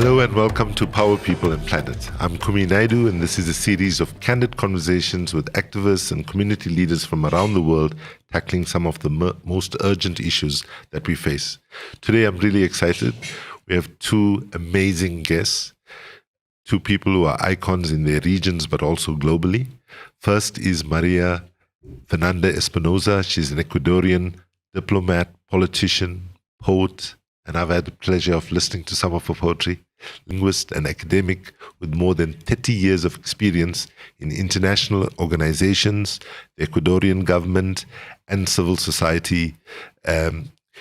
Hello and welcome to Power People and Planet. I'm Kumi Naidoo, and this is a series of candid conversations with activists and community leaders from around the world tackling some of the most urgent issues that we face. Today I'm really excited. We have two amazing guests, two people who are icons in their regions but also globally. First is María Fernanda Espinosa. She's an Ecuadorian diplomat, politician, poet, and I've had the pleasure of listening to some of her poetry, linguist and academic with more than 30 years of experience in international organizations, the Ecuadorian government, and civil society.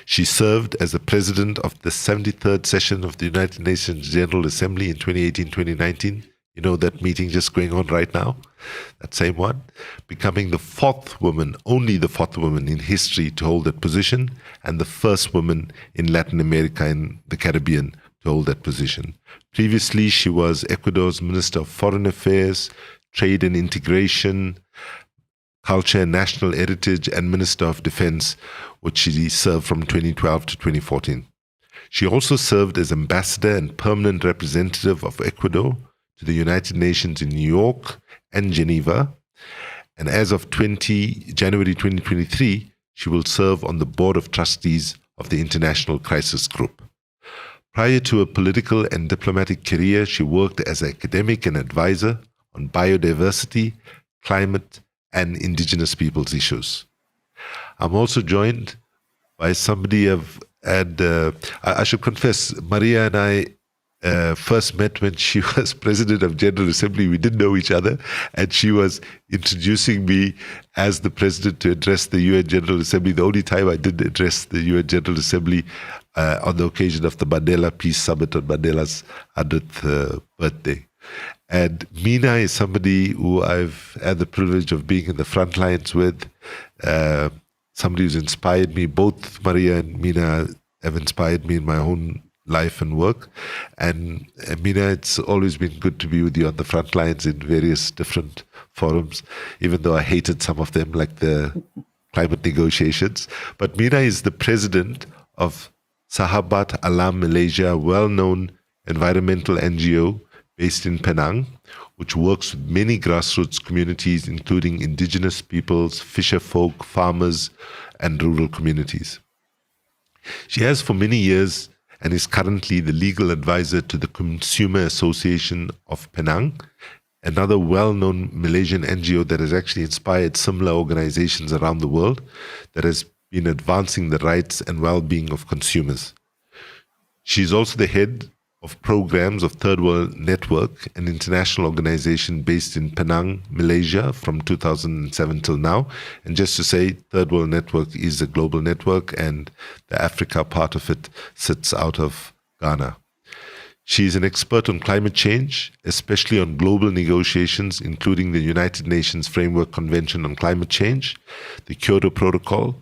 She served as the president of the 73rd session of the United Nations General Assembly in 2018-2019. You know, that meeting just going on right now, that same one, becoming the fourth woman, only the fourth woman in history to hold that position, and the first woman in Latin America and the Caribbean to hold that position. Previously, she was Ecuador's Minister of Foreign Affairs, Trade and Integration, Culture and National Heritage, and Minister of Defense, which she served from 2012 to 2014. She also served as ambassador and permanent representative of Ecuador to the United Nations in New York and Geneva. And as of January 2023, she will serve on the board of trustees of the International Crisis Group. Prior to a political and diplomatic career, she worked as an academic and advisor on biodiversity, climate, and indigenous peoples issues. I'm also joined by somebody I should confess, Maria and I first met when she was president of General Assembly. We didn't know each other, and she was introducing me as the president to address the UN General Assembly. The only time I did address the UN General Assembly on the occasion of the Mandela Peace Summit on Mandela's 100th birthday. And Meena is somebody who I've had the privilege of being in the front lines with, somebody who's inspired me. Both Maria and Meena have inspired me in my own life and work. And Meena, it's always been good to be with you on the front lines in various different forums, even though I hated some of them, like the climate negotiations. But Meena is the president of Sahabat Alam Malaysia, a well-known environmental NGO based in Penang, which works with many grassroots communities, including indigenous peoples, fisher folk, farmers, and rural communities. She has for many years and is currently the legal advisor to the Consumer Association of Penang, another well-known Malaysian NGO that has actually inspired similar organizations around the world that has been advancing the rights and well-being of consumers. She's also the head of programs of Third World Network, an international organization based in Penang, Malaysia, from 2007 till now. And just to say, Third World Network is a global network, and the Africa part of it sits out of Ghana. She's an expert on climate change, especially on global negotiations, including the United Nations Framework Convention on Climate Change, the Kyoto Protocol,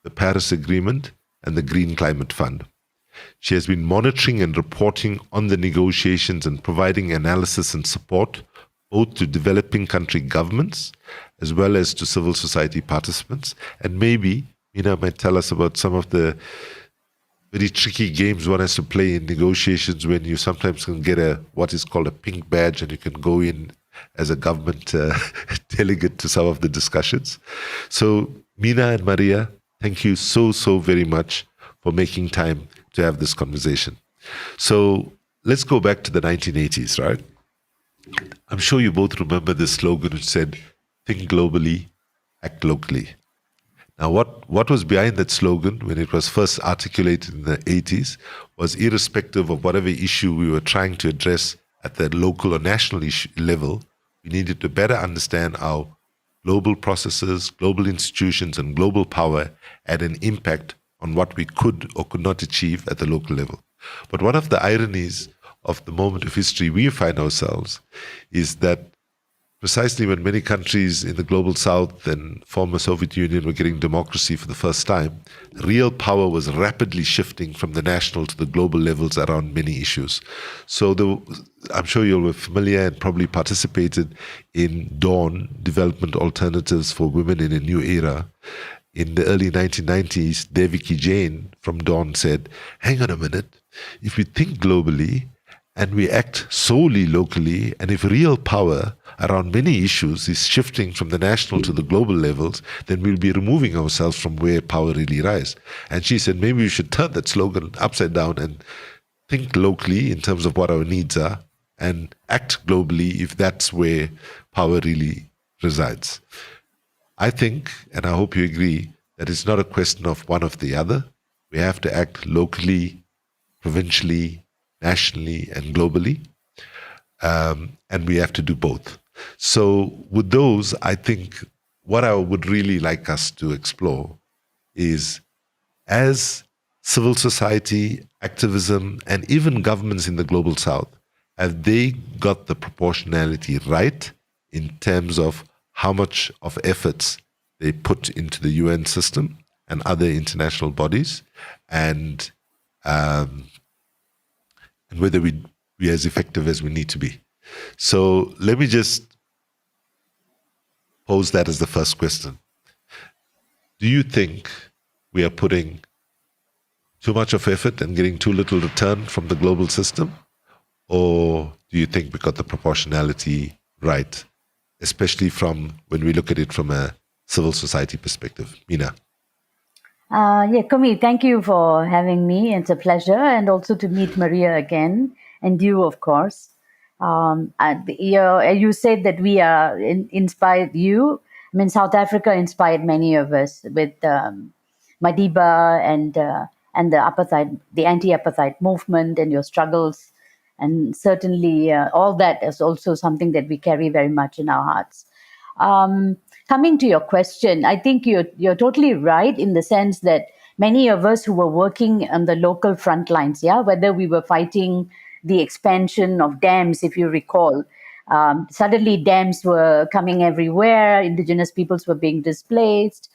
the Paris Agreement, and the Green Climate Fund. She has been monitoring and reporting on the negotiations and providing analysis and support both to developing country governments as well as to civil society participants. And maybe Meena might tell us about some of the very tricky games one has to play in negotiations when you sometimes can get what is called a pink badge and you can go in as a government delegate to some of the discussions. So Meena and Maria, thank you so very much for making time to have this conversation. So let's go back to the 1980s, right? I'm sure you both remember this slogan which said, think globally, act locally. Now, what was behind that slogan when it was first articulated in the 80s was irrespective of whatever issue we were trying to address at the local or national level, we needed to better understand how global processes, global institutions, and global power had an impact on what we could or could not achieve at the local level. But one of the ironies of the moment of history we find ourselves is that precisely when many countries in the global south and former Soviet Union were getting democracy for the first time, real power was rapidly shifting from the national to the global levels around many issues. So I'm sure you're familiar and probably participated in DAWN, Development Alternatives for Women in a New Era. In the early 1990s, Devaki Jain from DAWN said, hang on a minute, if we think globally and we act solely locally, and if real power around many issues is shifting from the national to the global levels, then we'll be removing ourselves from where power really lies. And she said, maybe we should turn that slogan upside down and think locally in terms of what our needs are and act globally if that's where power really resides. I think, and I hope you agree, that it's not a question of one or the other. We have to act locally, provincially, nationally, and globally. And we have to do both. So with those, I think what I would really like us to explore is, as civil society, activism, and even governments in the global south, have they got the proportionality right in terms of how much of efforts they put into the UN system and other international bodies, and whether we are as effective as we need to be. So let me just pose that as the first question. Do you think we are putting too much of effort and getting too little return from the global system? Or do you think we got the proportionality right, especially from when we look at it from a civil society perspective? Meena. Kumi, thank you for having me. It's a pleasure, and also to meet Maria again, and you, of course. You said that we are inspired you. I mean, South Africa inspired many of us with Madiba and the apartheid, the anti-apartheid movement, and your struggles, and certainly all that is also something that we carry very much in our hearts. Coming to your question, I think you're totally right in the sense that many of us who were working on the local front lines, whether we were fighting the expansion of dams, if you recall, suddenly dams were coming everywhere, indigenous peoples were being displaced,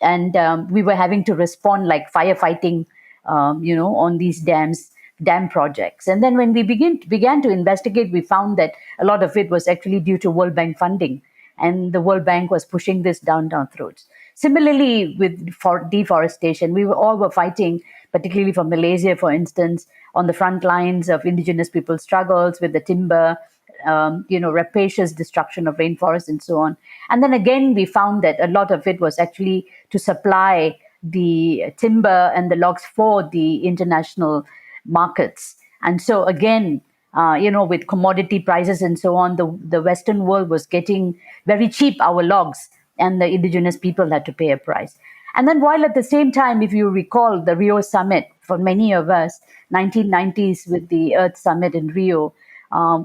and we were having to respond like firefighting, on these dam projects. And then when we began to investigate, we found that a lot of it was actually due to World Bank funding, and the World Bank was pushing this down our throats. Similarly, with deforestation, we all were fighting, particularly from Malaysia, for instance, on the front lines of indigenous people's struggles with the timber, rapacious destruction of rainforests and so on. And then again, we found that a lot of it was actually to supply the timber and the logs for the international markets. And so again, with commodity prices and so on, the Western world was getting very cheap our logs, and the indigenous people had to pay a price. And then while at the same time, if you recall the Rio summit, for many of us, 1990s with the Earth Summit in Rio,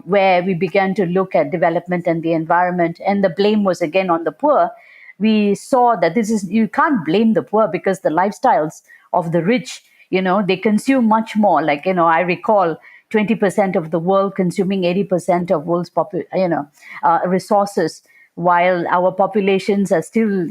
where we began to look at development and the environment, and the blame was again on the poor, we saw that you can't blame the poor, because the lifestyles of the rich, they consume much more. Like, I recall 20% of the world consuming 80% of world's resources, while our populations are still,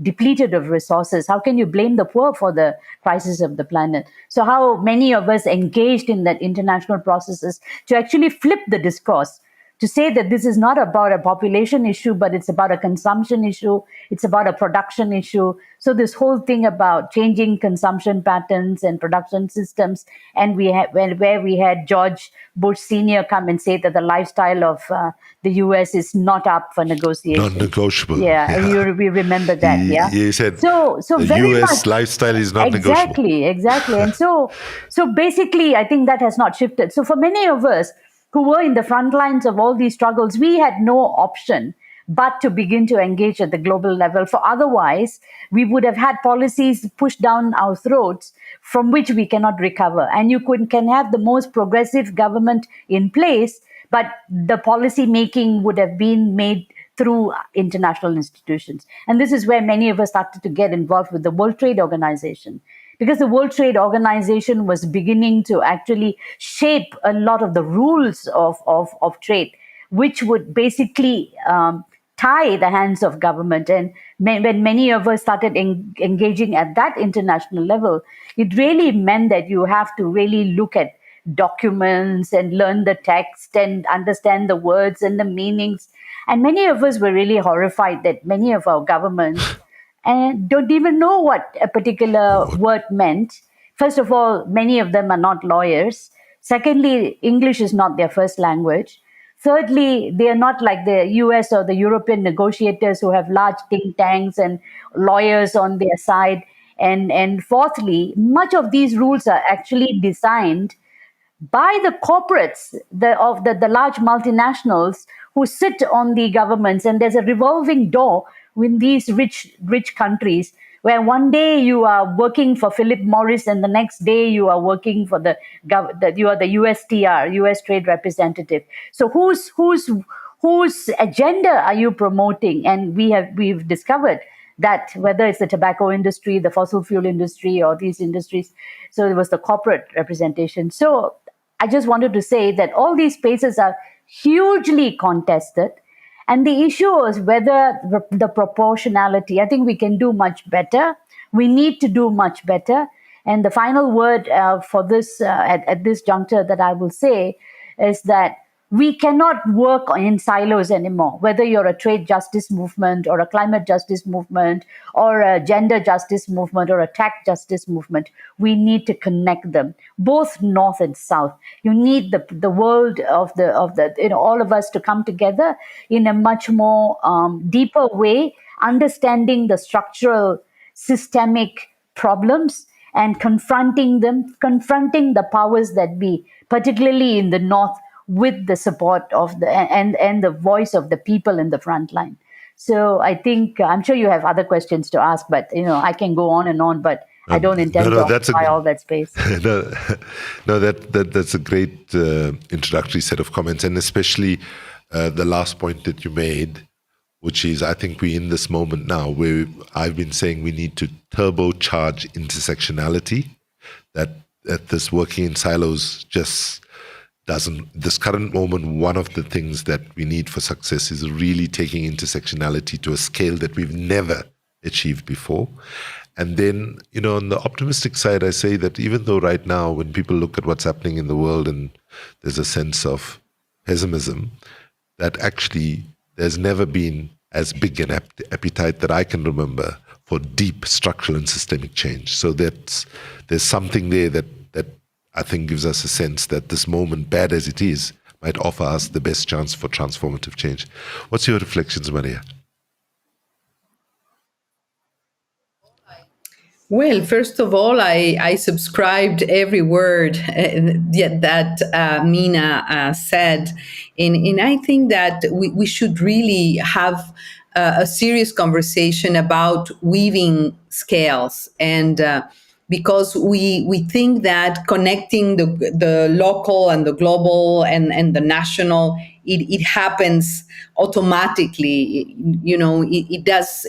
depleted of resources. How can you blame the poor for the crisis of the planet? So how many of us engaged in that international processes to actually flip the discourse, to say that this is not about a population issue, but it's about a consumption issue, it's about a production issue. So this whole thing about changing consumption patterns and production systems, and where we had George Bush Sr. come and say that the lifestyle of the US is not up for negotiation. Non-negotiable. Yeah. We remember that. He said so the very US much, lifestyle is not negotiable. Exactly. And so basically, I think that has not shifted. So for many of us who were in the front lines of all these struggles, we had no option but to begin to engage at the global level. For otherwise, we would have had policies pushed down our throats from which we cannot recover. And you can have the most progressive government in place, but the policy making would have been made through international institutions. And this is where many of us started to get involved with the World Trade Organization, because the World Trade Organization was beginning to actually shape a lot of the rules of trade, which would basically tie the hands of government. And when many of us started engaging at that international level, it really meant that you have to really look at documents and learn the text and understand the words and the meanings. And many of us were really horrified that many of our governments and don't even know what a particular word meant. First of all, many of them are not lawyers. Secondly, English is not their first language. Thirdly, they are not like the US or the European negotiators who have large think tanks and lawyers on their side. And fourthly, much of these rules are actually designed by the corporates, the large multinationals who sit on the governments, and there's a revolving door in these rich countries where one day you are working for Philip Morris and the next day you are working for you are the USTR, US Trade Representative. So whose agenda are you promoting? And we've discovered that whether it's the tobacco industry, the fossil fuel industry, or these industries, so it was the corporate representation. So I just wanted to say that all these spaces are hugely contested. And the issue is whether the proportionality, I think we can do much better. We need to do much better. And the final word for this, at this juncture, that I will say is that we cannot work in silos anymore, whether you're a trade justice movement or a climate justice movement or a gender justice movement or a tax justice movement. We need to connect them, both north and south. You need the world of the all of us to come together in a much more deeper way, understanding the structural systemic problems and confronting them, confronting the powers that be, particularly in the north, with the support of and the voice of the people in the front line. So I think I'm sure you have other questions to ask, but I can go on and on, but I don't intend to occupy all that space. No, that's a great introductory set of comments, and especially the last point that you made, which is, I think we're in this moment now where I've been saying we need to turbocharge intersectionality, that this working in silos just doesn't. This current moment, one of the things that we need for success is really taking intersectionality to a scale that we've never achieved before. And then, on the optimistic side, I say that even though right now, when people look at what's happening in the world and there's a sense of pessimism, that actually there's never been as big an appetite that I can remember for deep structural and systemic change. So there's something there that I think gives us a sense that this moment, bad as it is, might offer us the best chance for transformative change. What's your reflections, Maria? Well, first of all, I subscribed every word that Meena said. And I think that we should really have a serious conversation about weaving scales. And because we think that connecting the local and the global and the national, it happens automatically. It does.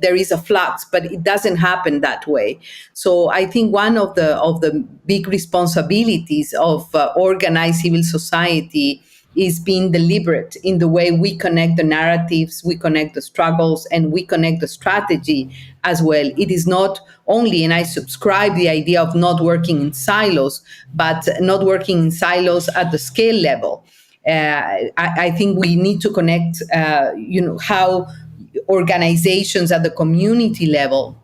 There is a flux, but it doesn't happen that way. So I think one of the big responsibilities of organized civil society is being deliberate in the way we connect the narratives, we connect the struggles, and we connect the strategy as well. It is not only, and I subscribe the idea of not working in silos, but not working in silos at the scale level. I think we need to connect, how organizations at the community level,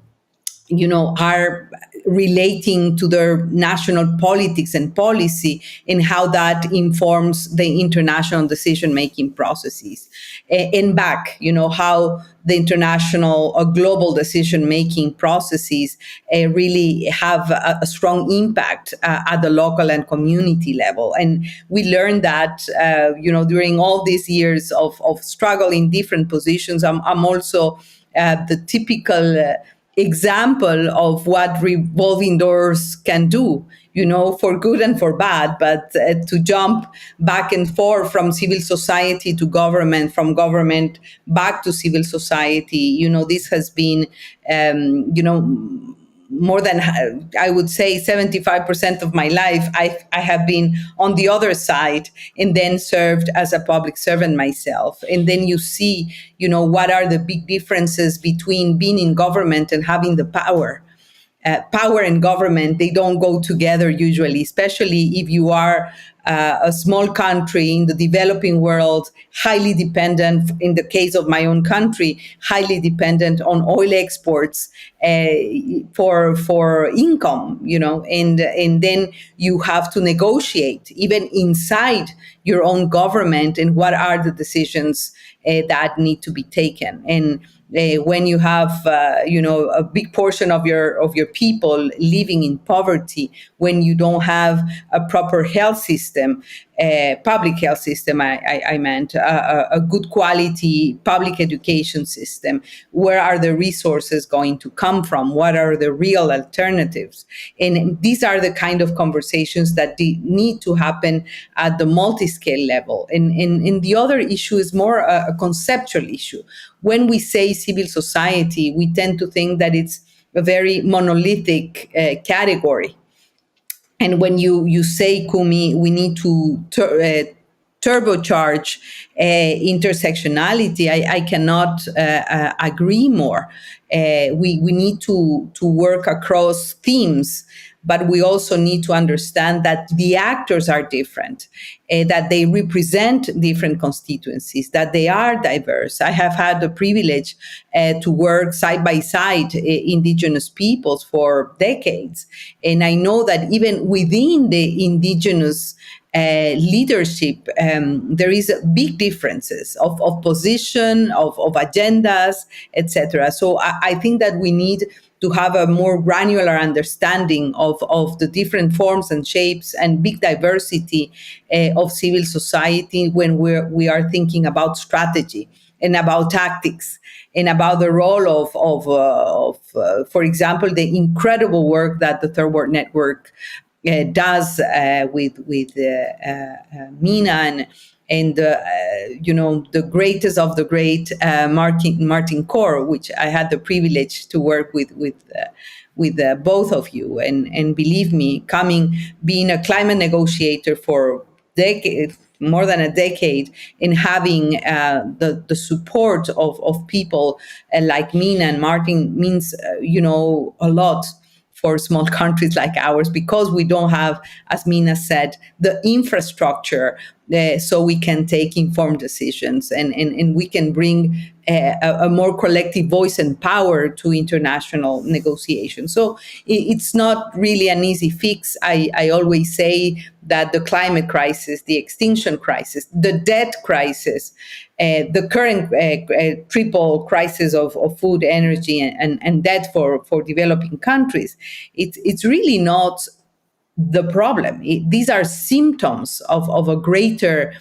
are relating to their national politics and policy, and how that informs the international decision-making processes. And back, how the international or global decision-making processes really have a strong impact at the local and community level. And we learned that, during all these years of struggle in different positions. I'm also the typical example of what revolving doors can do, for good and for bad, but to jump back and forth from civil society to government, from government back to civil society, this has been, more than, I would say, 75% of my life, I have been on the other side, and then served as a public servant myself. And then you see, what are the big differences between being in government and having the power. Power and government, they don't go together usually, especially if you are a small country in the developing world, highly dependent, in the case of my own country, highly dependent on oil exports for income, and then you have to negotiate even inside your own government and what are the decisions that need to be taken. And when you have a big portion of your people living in poverty, when you don't have a proper health system, public health system, I meant a good quality public education system, where are the resources going to come from? What are the real alternatives? And these are the kind of conversations that need to happen at the multi-scale level. And the other issue is more a conceptual issue. When we say civil society, we tend to think that it's a very monolithic category. And when you say, Kumi, we need to turbocharge intersectionality, I cannot agree more. We need to work across themes, but we also need to understand that the actors are different, that they represent different constituencies, that they are diverse. I have had the privilege to work side by side indigenous peoples for decades. And I know that even within the indigenous leadership, there is big differences of position, of agendas, etc. So I think that we need to have a more granular understanding of the different forms and shapes and big diversity of civil society when we are thinking about strategy and about tactics and about the role of for example, the incredible work that the Third World Network does with Meena and the greatest of the great, Martin Core, which I had the privilege to work with both of you. And believe me, being a climate negotiator for more than a decade, and having the support of people like Meena and Martin means a lot for small countries like ours, because we don't have, as Meena said, the infrastructure so we can take informed decisions and we can bring a more collective voice and power to international negotiations. So it's not really an easy fix. I always say that the climate crisis, the extinction crisis, the debt crisis, the current triple crisis of food, energy, and debt for developing countries, it's really not the problem. These are symptoms of a greater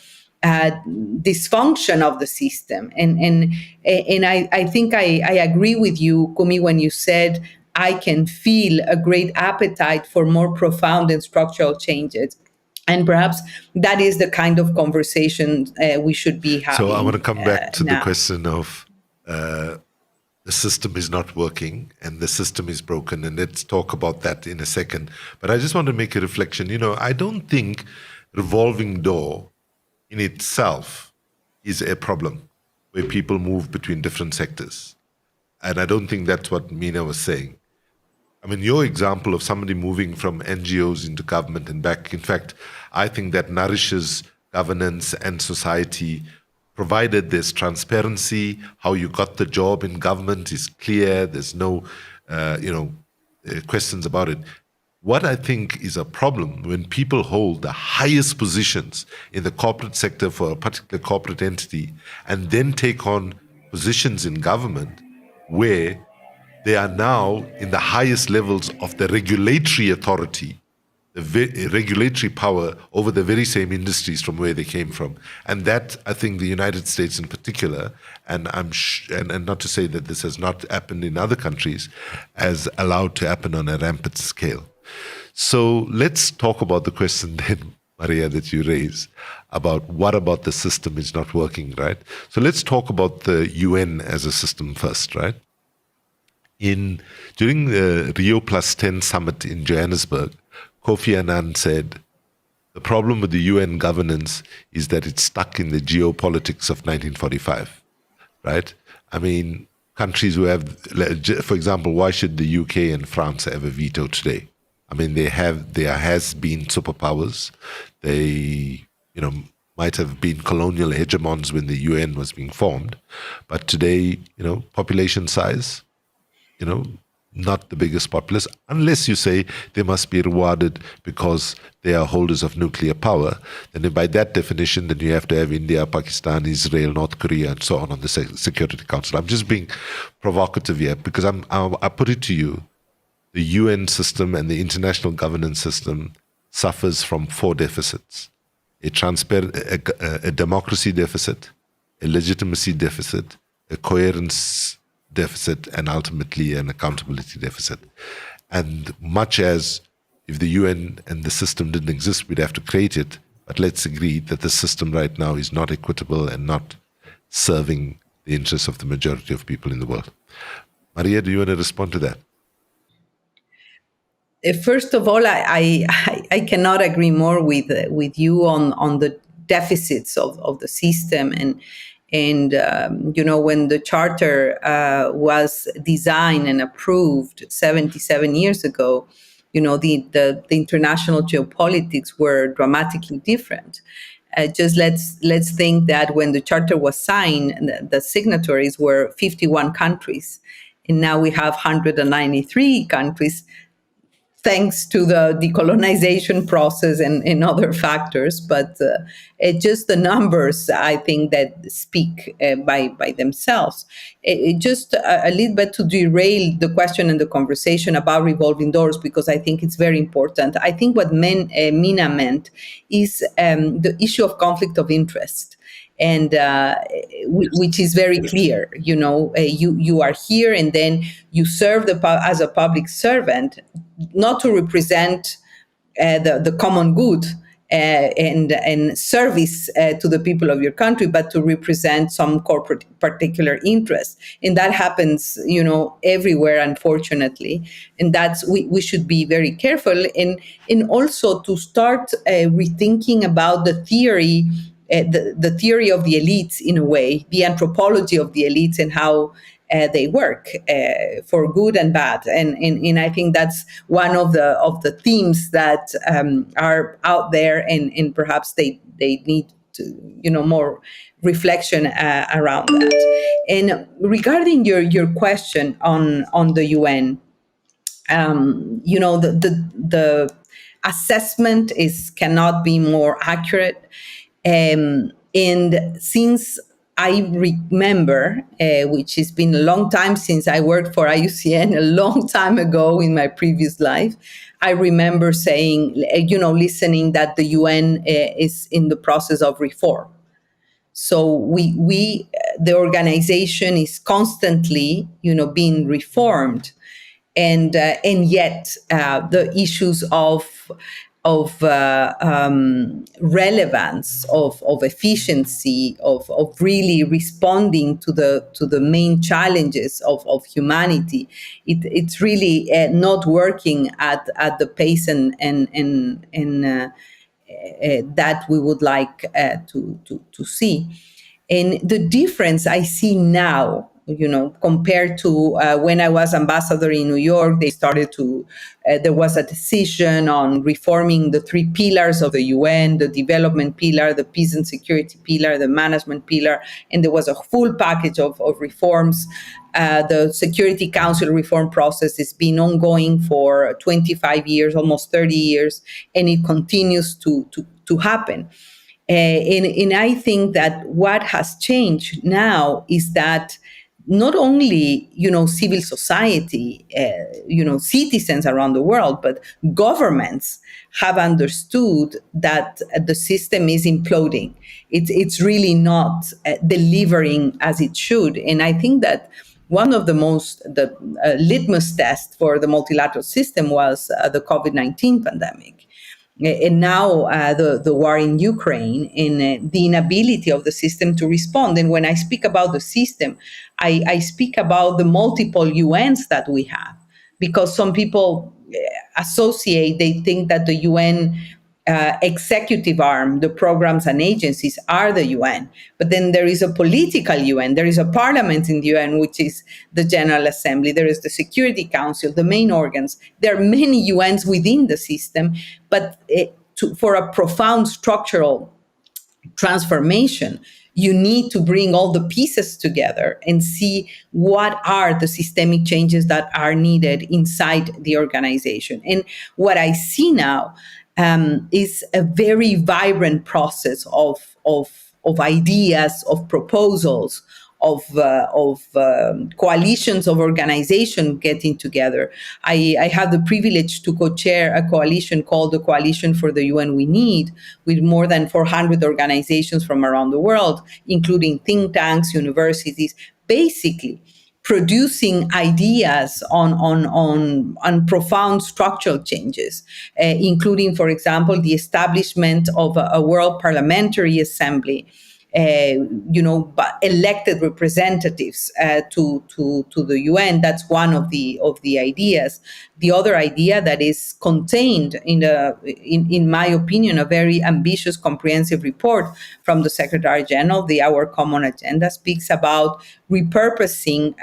dysfunction of the system. And I think I agree with you, Kumi, when you said I can feel a great appetite for more profound and structural changes. And perhaps that is the kind of conversation we should be having. So I want to come back to now. the question of the system is not working and the system is broken. And let's talk about that in a second. But I just want to make a reflection. I don't think revolving door in itself is a problem where people move between different sectors. And I don't think that's what Meena was saying. I mean, your example of somebody moving from NGOs into government and back, in fact, I think that nourishes governance and society, provided there's transparency. How you got the job in government is clear. There's no, questions about it. What I think is a problem when people hold the highest positions in the corporate sector for a particular corporate entity and then take on positions in government where they are now in the highest levels of the regulatory authority, the regulatory power over the very same industries from where they came from. And that, I think, the United States in particular, and and not to say that this has not happened in other countries, has allowed to happen on a rampant scale. So let's talk about the question then, Maria, that you raise about what about the system is not working, right? So let's talk about the UN as a system first, right? During the Rio Plus 10 summit in Johannesburg, Kofi Annan said, the problem with the UN governance is that it's stuck in the geopolitics of 1945, right? I mean, countries who have, for example, why should the UK and France have a veto today? I mean, there has been superpowers. They, you know, might have been colonial hegemons when the UN was being formed, but today, population size, you know, not the biggest populace, unless you say they must be rewarded because they are holders of nuclear power. Then by that definition, then you have to have India, Pakistan, Israel, North Korea, and so on the Security Council. I'm just being provocative here because I put it to you, the UN system and the international governance system suffers from four deficits: a democracy deficit, a legitimacy deficit, a coherence deficit, and ultimately an accountability deficit. And much as if the UN and the system didn't exist, we'd have to create it. But let's agree that the system right now is not equitable and not serving the interests of the majority of people in the world. Maria, do you want to respond to that? First of all, I cannot agree more with you on the deficits of the system, and when the charter was designed and approved 77 years ago, the international geopolitics were dramatically different. Just let's think that when the charter was signed, the signatories were 51 countries, and now we have 193 countries, thanks to the decolonization process and other factors. But just the numbers, I think, that speak by themselves. Just a little bit to derail the question and the conversation about revolving doors, because I think it's very important. I think what Meena meant is the issue of conflict of interest, and which is very clear. You are here, and then you serve as a public servant, not to represent the common good and service to the people of your country, but to represent some corporate particular interest. And that happens, everywhere, unfortunately. And we should be very careful, and also to start rethinking about the theory. The theory of the elites, in a way, the anthropology of the elites, and how they work for good and bad, and I think that's one of the themes that are out there, and perhaps they need to, more reflection around that. And regarding your question on the UN, the assessment cannot be more accurate. And since I remember, which has been a long time since I worked for IUCN, a long time ago in my previous life, I remember saying, listening that the UN is in the process of reform. So we the organization is constantly, being reformed, and yet the issues of relevance, of efficiency, of really responding to the main challenges of humanity, it's really not working at the pace and that we would like to see. And the difference I see now, compared to when I was ambassador in New York, there was a decision on reforming the three pillars of the UN: the development pillar, the peace and security pillar, the management pillar, and there was a full package of reforms. The Security Council reform process has been ongoing for 25 years, almost 30 years, and it continues to happen. And I think that what has changed now is that not only, civil society, citizens around the world, but governments have understood that the system is imploding. It's really not delivering as it should. And I think that one of the litmus tests for the multilateral system was the COVID-19 pandemic. And now the war in Ukraine, and the inability of the system to respond. And when I speak about the system, I speak about the multiple UNs that we have, because some people they think that the UN executive arm, the programs and agencies are the UN. But then there is a political UN. There is a parliament in the UN, which is the General Assembly. There is the Security Council, the main organs. There are many UNs within the system, but for a profound structural transformation, you need to bring all the pieces together and see what are the systemic changes that are needed inside the organization. And what I see now is a very vibrant process of ideas, of proposals, of coalitions of organizations getting together. I have the privilege to co-chair a coalition called the Coalition for the UN We Need, with more than 400 organizations from around the world, including think tanks, universities, basically producing ideas on profound structural changes, including, for example, the establishment of a World Parliamentary Assembly, but elected representatives to the UN. That's one of the ideas. The other idea that is contained in my opinion, a very ambitious, comprehensive report from the Secretary General, the Our Common Agenda, speaks about repurposing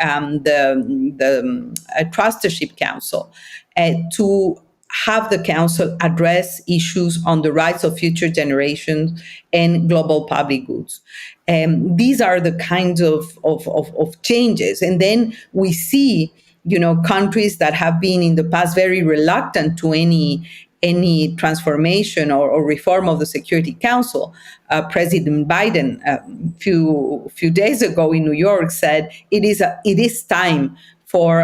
the Trusteeship Council to have the council address issues on the rights of future generations and global public goods. These are the kinds of changes. And then we see, countries that have been in the past very reluctant to any transformation or reform of the Security Council. President Biden, a few days ago in New York, said it is time for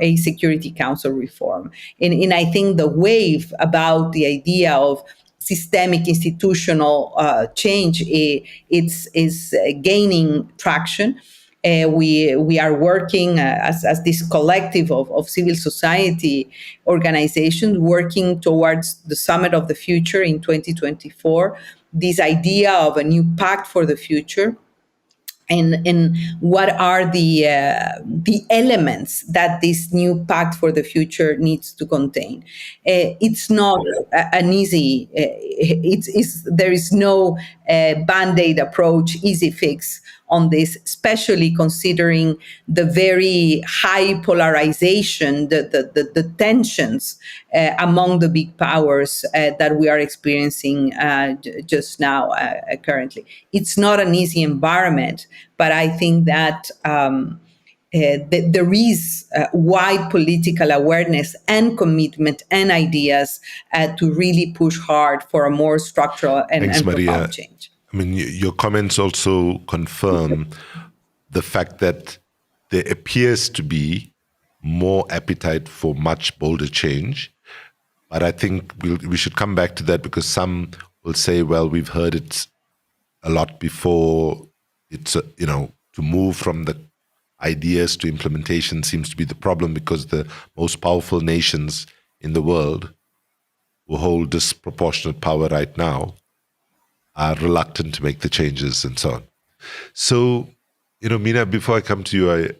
a Security Council reform. And I think the wave about the idea of systemic institutional change is gaining traction. We are working as this collective of civil society organizations working towards the Summit of the Future in 2024, this idea of a new pact for the future. And what are the elements that this new pact for the future needs to contain? It's not an easy. There is no band-aid approach, easy fix on this, especially considering the very high polarization, the tensions among the big powers that we are experiencing just now currently. It's not an easy environment, but I think that there is wide political awareness and commitment and ideas to really push hard for a more structural and profound change. I mean, your comments also confirm the fact that there appears to be more appetite for much bolder change. But I think we should come back to that, because some will say, well, we've heard it a lot before. It's, to move from the ideas to implementation seems to be the problem, because the most powerful nations in the world who hold disproportionate power right now are reluctant to make the changes and so on. So, Meena, before I come to you,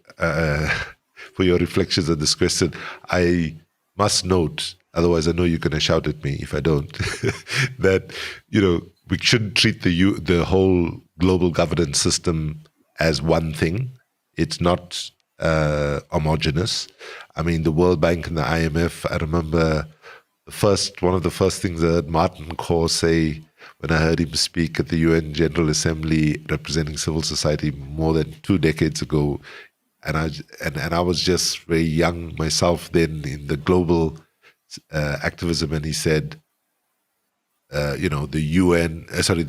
for your reflections on this question, I must note, otherwise I know you're going to shout at me if I don't, that, we shouldn't treat the whole global governance system as one thing. It's not homogenous. I mean, the World Bank and the IMF, I remember one of the first things I heard Martin Kor say when I heard him speak at the UN General Assembly representing civil society more than 2 decades ago. And I was just very young myself then in the global activism, and he said, the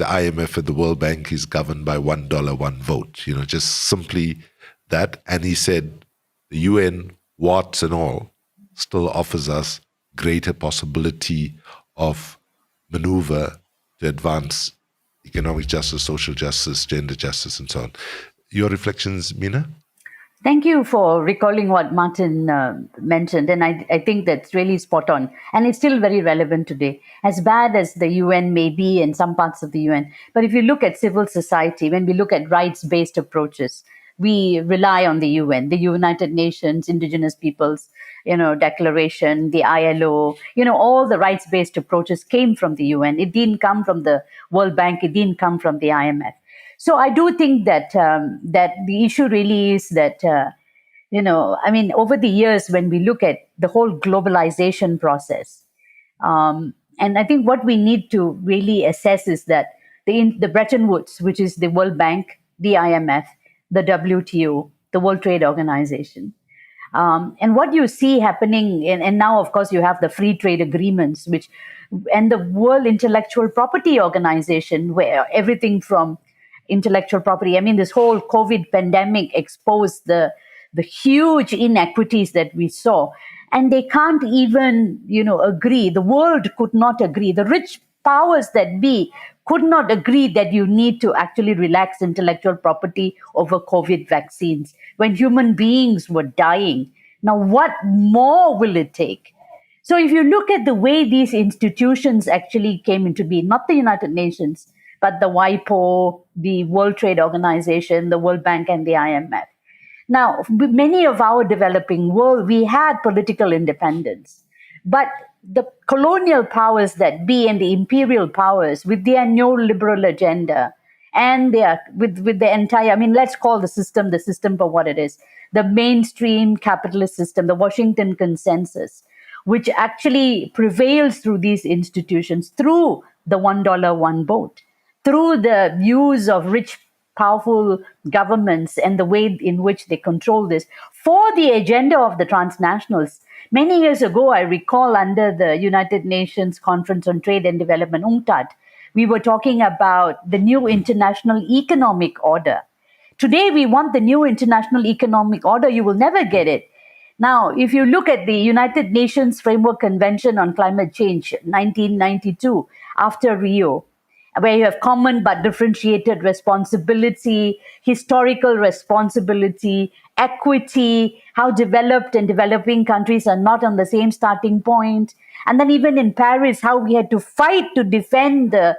IMF and the World Bank is governed by $1, one vote, just simply that. And he said, the UN, warts and all, still offers us greater possibility of maneuver to advance economic justice, social justice, gender justice, and so on. Your reflections, Meena? Thank you for recalling what Martin mentioned. And I think that's really spot on. And it's still very relevant today. As bad as the UN may be in some parts of the UN, but if you look at civil society, when we look at rights-based approaches, we rely on the UN, the United Nations, Indigenous Peoples, Declaration, the ILO, all the rights-based approaches came from the UN. It didn't come from the World Bank. It didn't come from the IMF. So I do think that that the issue really is that, over the years, when we look at the whole globalization process, and I think what we need to really assess is that the Bretton Woods, which is the World Bank, the IMF, the WTO, the World Trade Organization, and what you see happening, and now, of course, you have the free trade agreements, and the World Intellectual Property Organization, where everything from intellectual property, this whole COVID pandemic exposed the huge inequities that we saw. And they can't even, agree. The world could not agree. The rich powers that be could not agree that you need to actually relax intellectual property over COVID vaccines when human beings were dying. Now, what more will it take? So if you look at the way these institutions actually came into being, not the United Nations, but the WIPO, the World Trade Organization, the World Bank, and the IMF. Now, many of our developing world, we had political independence, but the colonial powers that be and the imperial powers with their neoliberal agenda and with the entire, let's call the system for what it is, the mainstream capitalist system, the Washington consensus, which actually prevails through these institutions, through the $1 one vote, through the use of rich, powerful governments and the way in which they control this for the agenda of the transnationals. Many years ago, I recall under the United Nations Conference on Trade and Development, UNCTAD, we were talking about the new international economic order. Today, we want the new international economic order. You will never get it. Now, if you look at the United Nations Framework Convention on Climate Change, 1992, after Rio, where you have common but differentiated responsibility, historical responsibility, equity, how developed and developing countries are not on the same starting point. And then even in Paris, how we had to fight to defend the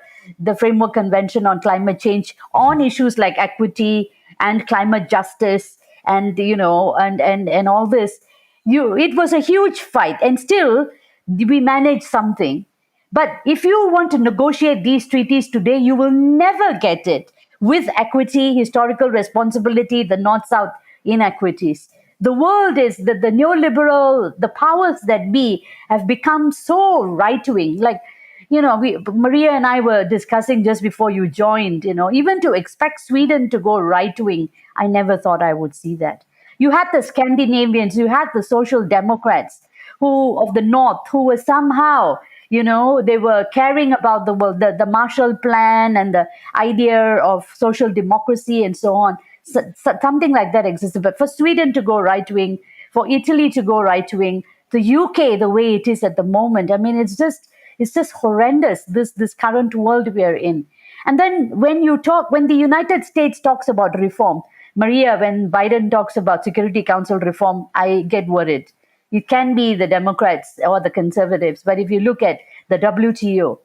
Framework Convention on Climate Change on issues like equity and climate justice and, and all this. It was a huge fight, and still we managed something. But if you want to negotiate these treaties today, you will never get it with equity, historical responsibility, the North-South inequities. The world is the neoliberal, the powers that be have become so right-wing. Like, Maria and I were discussing just before you joined, even to expect Sweden to go right-wing, I never thought I would see that. You had the Scandinavians, you had the Social Democrats of the North who were somehow, they were caring about the world, the Marshall Plan and the idea of social democracy and so on. So something like that existed. But for Sweden to go right-wing, for Italy to go right-wing, the UK, the way it is at the moment, it's just horrendous, this current world we are in. And then when the United States talks about reform, Maria, when Biden talks about Security Council reform, I get worried. It can be the Democrats or the conservatives, but if you look at the WTO,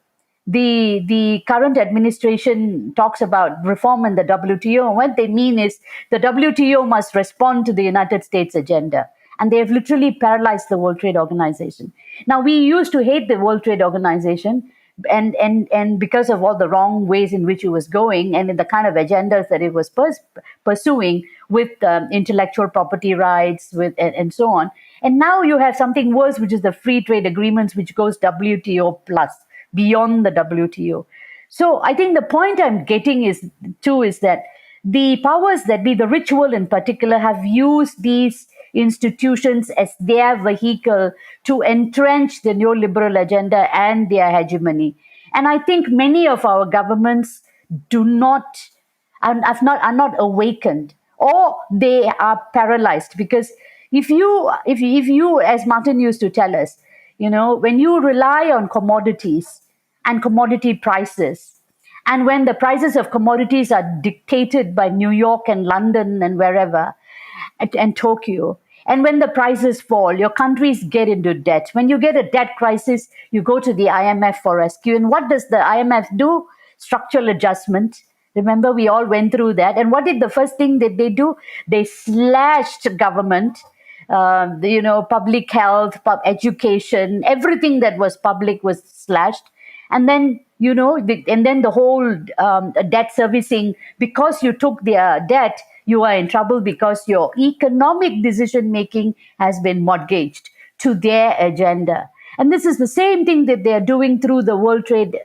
the current administration talks about reform in the WTO, and what they mean is the WTO must respond to the United States agenda. And they have literally paralyzed the World Trade Organization. Now, we used to hate the World Trade Organization, and because of all the wrong ways in which it was going and in the kind of agendas that it was pursuing with intellectual property rights and so on. And now you have something worse, which is the free trade agreements, which goes WTO plus, beyond the WTO. So I think the point I'm getting is that the powers that be, the rich world in particular, have used these institutions as their vehicle to entrench the neoliberal agenda and their hegemony. And I think many of our governments are not awakened, or they are paralyzed. Because if you, as Martin used to tell us, when you rely on commodities and commodity prices, and when the prices of commodities are dictated by New York and London and wherever, and Tokyo, and when the prices fall, your countries get into debt. When you get a debt crisis, you go to the IMF for rescue. And what does the IMF do? Structural adjustment, Remember, we all went through that. And what did the first thing that they do? They slashed government, public health, education, everything that was public was slashed. And then, and then the whole debt servicing, because you took their debt, you are in trouble because your economic decision making has been mortgaged to their agenda. And this is the same thing that they're doing through the World Trade,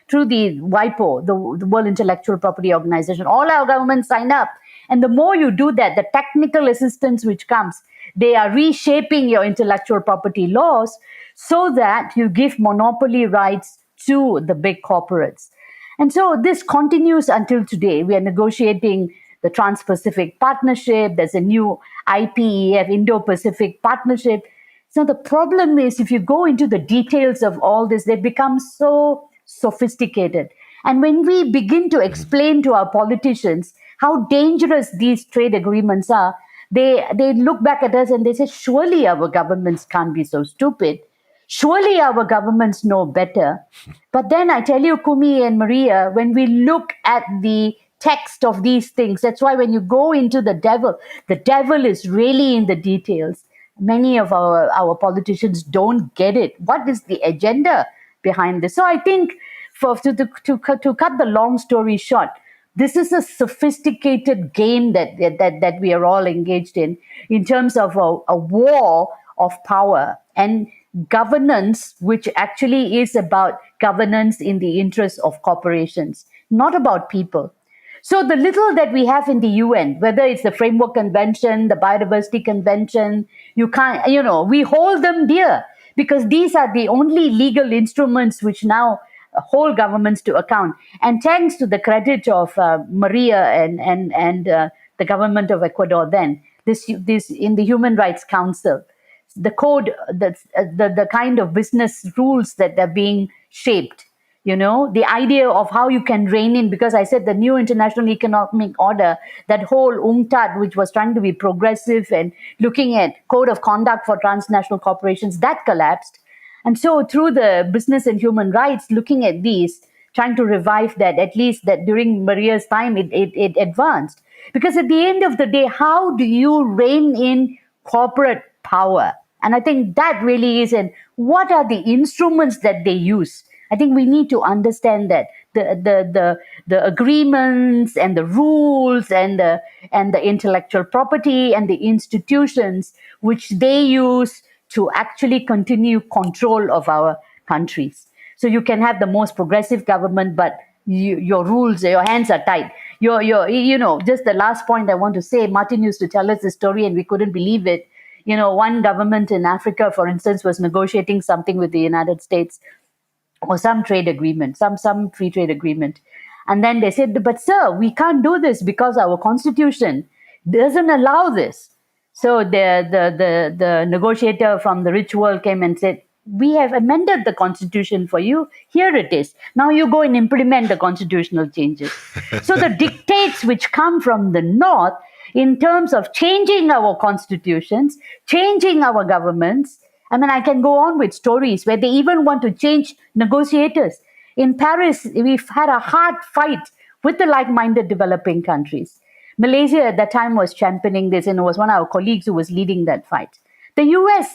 through the WIPO, the World Intellectual Property Organization. All our governments sign up. And the more you do that, the technical assistance which comes, they are reshaping your intellectual property laws so that you give monopoly rights to the big corporates. And so this continues until today. We are negotiating the Trans-Pacific Partnership. There's a new IPEF, Indo-Pacific Partnership. So the problem is, if you go into the details of all this, they become so sophisticated. And when we begin to explain to our politicians how dangerous these trade agreements are, they look back at us and they say, surely our governments can't be so stupid. Surely our governments know better. But then I tell you, Kumi and Maria, when we look at the text of these things, that's why when you go into the devil is really in the details. Many of our politicians don't get it. What is the agenda behind this? So I think to cut the long story short, this is a sophisticated game that we are all engaged in terms of a war of power and governance, which actually is about governance in the interest of corporations, not about people. So the little that we have in the UN, whether it's the Framework Convention, the Biodiversity Convention, we hold them dear because these are the only legal instruments which now hold governments to account. And thanks to the credit of Maria and the government of Ecuador, then this in the Human Rights Council, the code, the kind of business rules that are being shaped. The idea of how you can rein in, because I said the new international economic order, that whole UNCTAD, which was trying to be progressive and looking at code of conduct for transnational corporations, that collapsed. And so through the business and human rights, looking at these, trying to revive that, at least that during Maria's time, it advanced. Because at the end of the day, how do you rein in corporate power? And I think that really is, and what are the instruments that they use? I think we need to understand that the agreements and the rules and the intellectual property and the institutions which they use to actually continue control of our countries. So you can have the most progressive government, but your rules, your hands are tied. Just the last point I want to say, Martin used to tell us the story and we couldn't believe it. One government in Africa, for instance, was negotiating something with the United States or some trade agreement, some free trade agreement. And then they said, but sir, we can't do this because our constitution doesn't allow this. So the negotiator from the rich world came and said, we have amended the constitution for you. Here it is. Now you go and implement the constitutional changes. So the dictates which come from the north in terms of changing our constitutions, changing our governments. I mean, I can go on with stories where they even want to change negotiators. In Paris, we've had a hard fight with the like-minded developing countries. Malaysia at that time was championing this, and it was one of our colleagues who was leading that fight. The US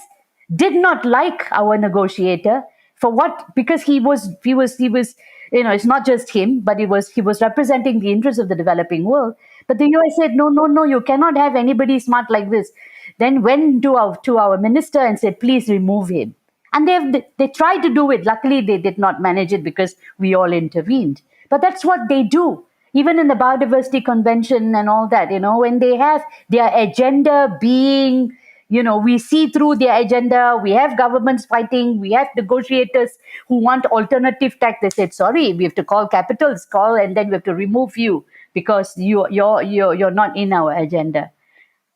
did not like our negotiator for what? Because he was, it's not just him, but he was representing the interests of the developing world. But the US said, no, you cannot have anybody smart like this. Then went to our minister and said, please remove him. And they tried to do it. Luckily, they did not manage it because we all intervened. But that's what they do. Even in the Biodiversity Convention and all that, when they have their agenda being, we see through their agenda, we have governments fighting, we have negotiators who want alternative tax. They said, sorry, we have to call capitals, and then we have to remove you because you're not in our agenda.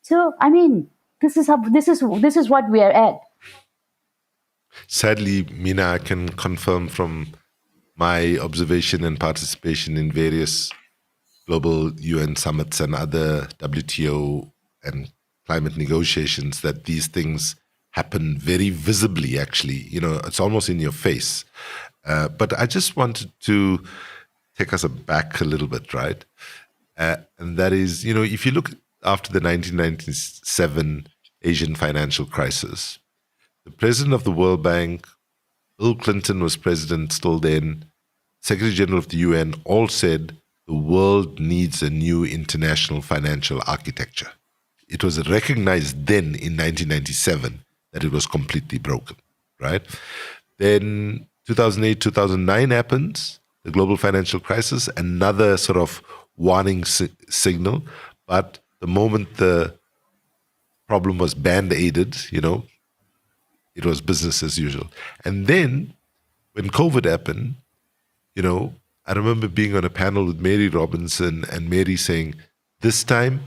So, I mean, this is what we are at. Sadly, Meena, I can confirm from my observation and participation in various global UN summits and other WTO and climate negotiations that these things happen very visibly, actually. It's almost in your face. But I just wanted to take us back a little bit, right? And that is, if you look after the 1997 Asian financial crisis, the president of the World Bank, Bill Clinton was president still then, Secretary General of the UN, all said the world needs a new international financial architecture. It was recognized then in 1997 that it was completely broken, right? Then 2008, 2009 happens, the global financial crisis, another sort of warning signal. But the moment the problem was band-aided, it was business as usual. And then when COVID happened, I remember being on a panel with Mary Robinson and Mary saying, this time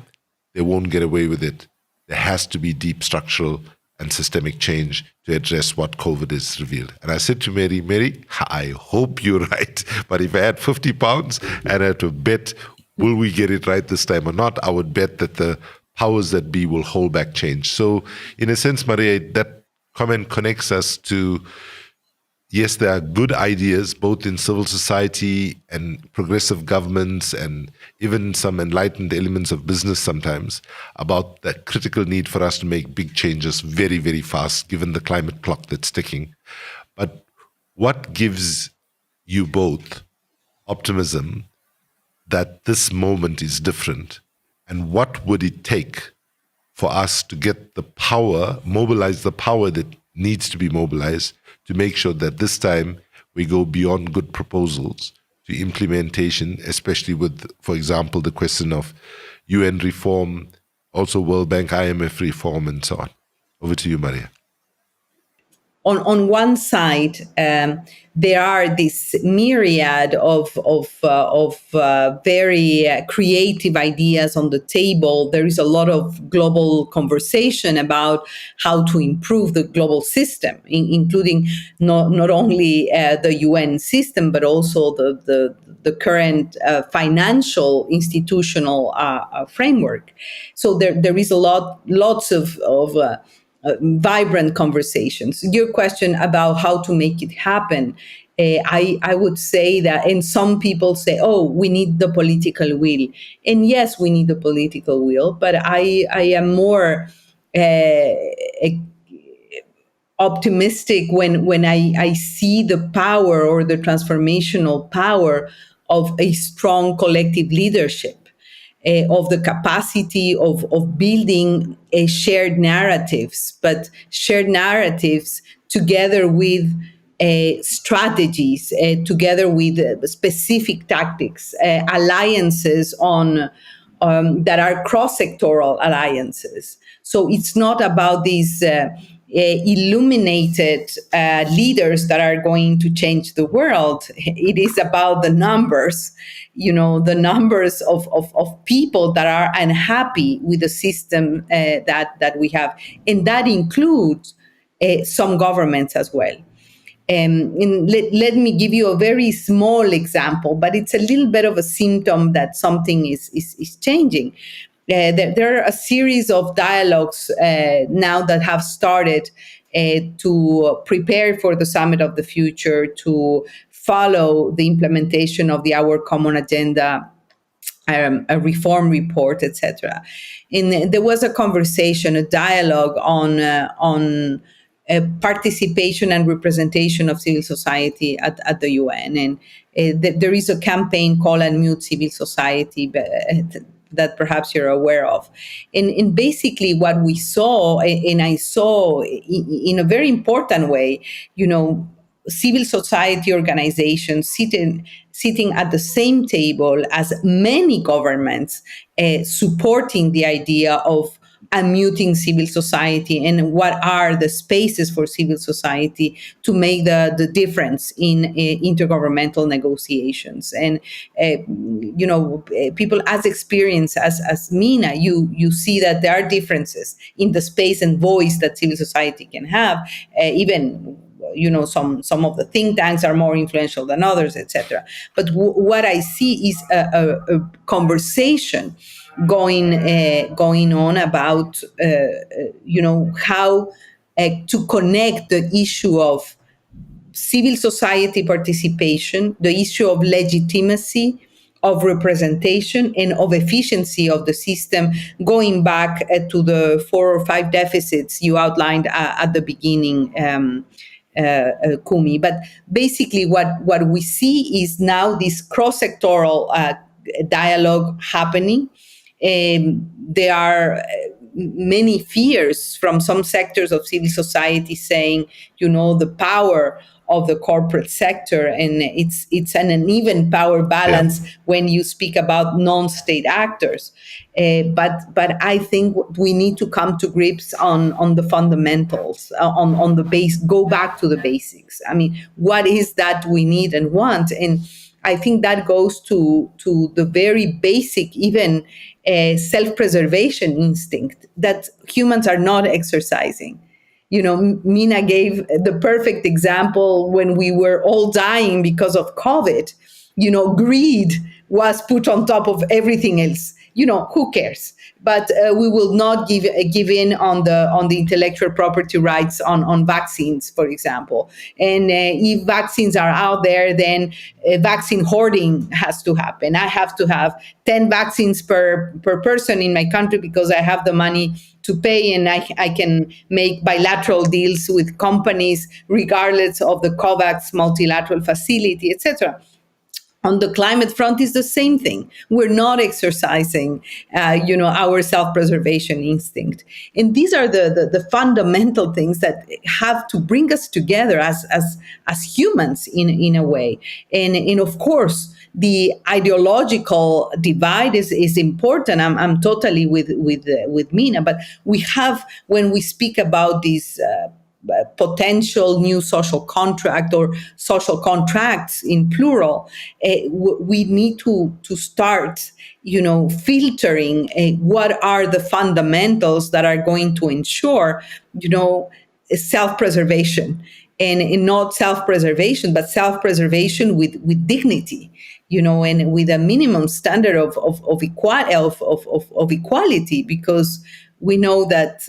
they won't get away with it. There has to be deep structural and systemic change to address what COVID has revealed. And I said to Mary, I hope you're right. But if I had 50 pounds and I had to bet, will we get it right this time or not, I would bet that the powers that be will hold back change. So in a sense, Maria, that comment connects us to, yes, there are good ideas, both in civil society and progressive governments and even some enlightened elements of business sometimes, about the critical need for us to make big changes very, very fast, given the climate clock that's ticking. But what gives you both optimism that this moment is different? And what would it take for us to get the power, mobilize the power that needs to be mobilized to make sure that this time we go beyond good proposals to implementation, especially with, for example, the question of UN reform, also World Bank, IMF reform, and so on. Over to you, Maria. On one side, there are this myriad of very creative ideas on the table. There is a lot of global conversation about how to improve the global system, including not only the UN system, but also the current financial institutional framework. So there is lots of vibrant conversations. Your question about how to make it happen, I would say that, and some people say, oh, we need the political will. And yes, we need the political will, but I am more optimistic when I see the power or the transformational power of a strong collective leadership. Of the capacity of building shared narratives, but shared narratives together with strategies, together with specific tactics, alliances that are cross-sectoral alliances. So it's not about these illuminated leaders that are going to change the world. It is about the numbers, the numbers of people that are unhappy with the system that we have. And that includes some governments as well. And let me give you a very small example, but it's a little bit of a symptom that something is changing. There are a series of dialogues now that have started to prepare for the Summit of the Future, to follow the implementation of Our Common Agenda, a reform report, etc. And there was a conversation, a dialogue on participation and representation of civil society at the UN. And there is a campaign called Unmute Civil Society that perhaps you're aware of. And basically what we saw, and I saw in a very important way, civil society organizations sitting at the same table as many governments, supporting the idea of unmuting civil society and what are the spaces for civil society to make the difference in intergovernmental negotiations. And people as experienced as Meena, you see that there are differences in the space and voice that civil society can have. Even some of the think tanks are more influential than others, etc. But what I see is a conversation going on about how to connect the issue of civil society participation, the issue of legitimacy, of representation, and of efficiency of the system, going back to the 4 or 5 deficits you outlined at the beginning, Kumi. But basically, what we see is now this cross-sectoral dialogue happening. There are many fears from some sectors of civil society saying, the power of the corporate sector, and it's an uneven power balance when you speak about non-state actors. But I think we need to come to grips on the fundamentals, on the base. Go back to the basics. I mean, what is that we need and want? And I think that goes to the very basic, even self-preservation instinct that humans are not exercising. Meena gave the perfect example when we were all dying because of COVID. Greed was put on top of everything else. Who cares? But we will not give in on the intellectual property rights on vaccines, for example. And if vaccines are out there, then vaccine hoarding has to happen. I have to have 10 vaccines per person in my country because I have the money to pay, and I can make bilateral deals with companies regardless of the COVAX multilateral facility, etc. On the climate front is the same thing. We're not exercising, our self-preservation instinct. And these are the fundamental things that have to bring us together as humans in a way. And of course, the ideological divide is important. I'm totally with Meena, but we have, when we speak about these potential new social contract or social contracts in plural, we need to start, filtering what are the fundamentals that are going to ensure, self-preservation, and not self-preservation, but self-preservation with dignity, and with a minimum standard of equality, because we know that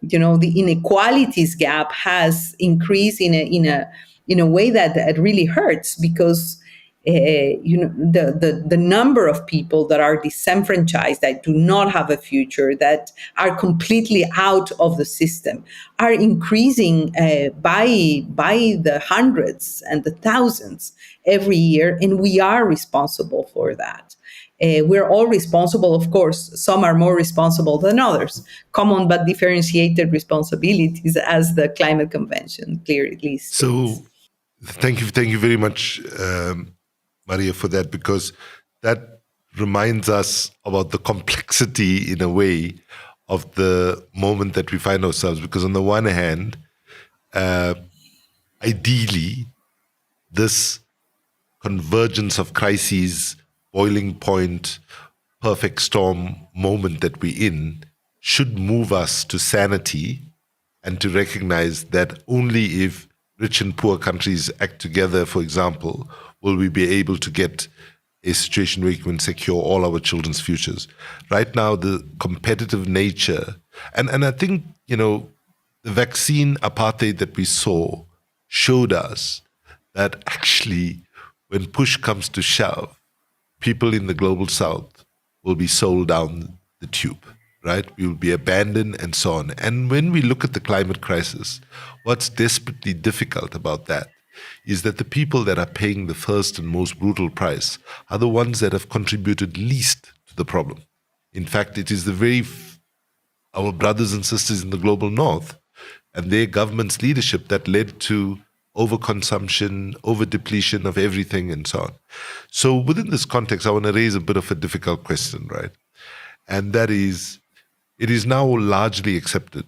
the inequalities gap has increased in a way that really hurts, because the number of people that are disenfranchised, that do not have a future, that are completely out of the system, are increasing by the hundreds and the thousands every year, and we are responsible for that. We're all responsible, of course. Some are more responsible than others. Common but differentiated responsibilities, as the Climate Convention clearly states. So, thank you very much, Maria, for that, because that reminds us about the complexity, in a way, of the moment that we find ourselves. Because on the one hand, ideally, this convergence of crises, boiling point, perfect storm moment that we're in should move us to sanity and to recognize that only if rich and poor countries act together, for example, will we be able to get a situation where we can secure all our children's futures. Right now, the competitive nature, and I think, the vaccine apartheid that we saw showed us that actually, when push comes to shove, people in the global south will be sold down the tube, right? We will be abandoned and so on. And when we look at the climate crisis, what's desperately difficult about that is that the people that are paying the first and most brutal price are the ones that have contributed least to the problem. In fact, it is our brothers and sisters in the global north and their government's leadership that led to overconsumption, overdepletion of everything, and so on. So within this context, I want to raise a bit of a difficult question, right? And that is, it is now largely accepted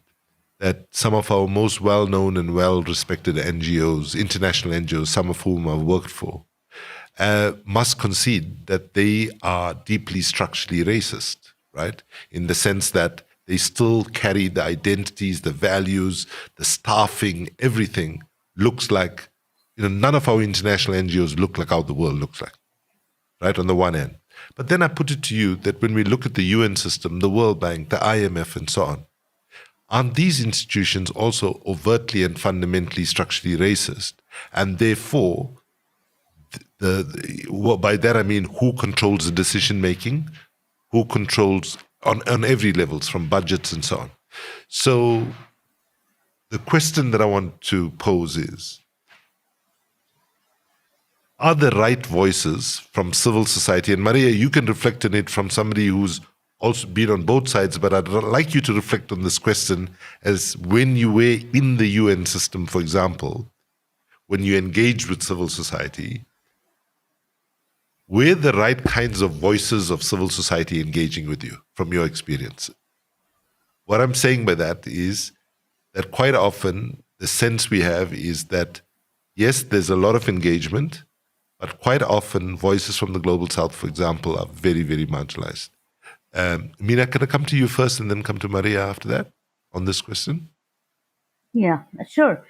that some of our most well-known and well-respected NGOs, international NGOs, some of whom I've worked for, must concede that they are deeply structurally racist, right? In the sense that they still carry the identities, the values, the staffing, everything looks like, none of our international NGOs look like how the world looks like, right, on the one hand. But then I put it to you that when we look at the UN system, the World Bank, the IMF, and so on, aren't these institutions also overtly and fundamentally structurally racist? And therefore, by that I mean who controls the decision making, who controls on every levels, from budgets and so on. So the question that I want to pose is, are the right voices from civil society, and Maria, you can reflect on it from somebody who's also been on both sides, but I'd like you to reflect on this question as when you were in the UN system, for example, when you engaged with civil society, were the right kinds of voices of civil society engaging with you from your experience? What I'm saying by that is that quite often the sense we have is that, yes, there's a lot of engagement, but quite often voices from the global south, for example, are very, very marginalized. Meena, can I come to you first and then come to Maria after that on this question? Yeah, sure.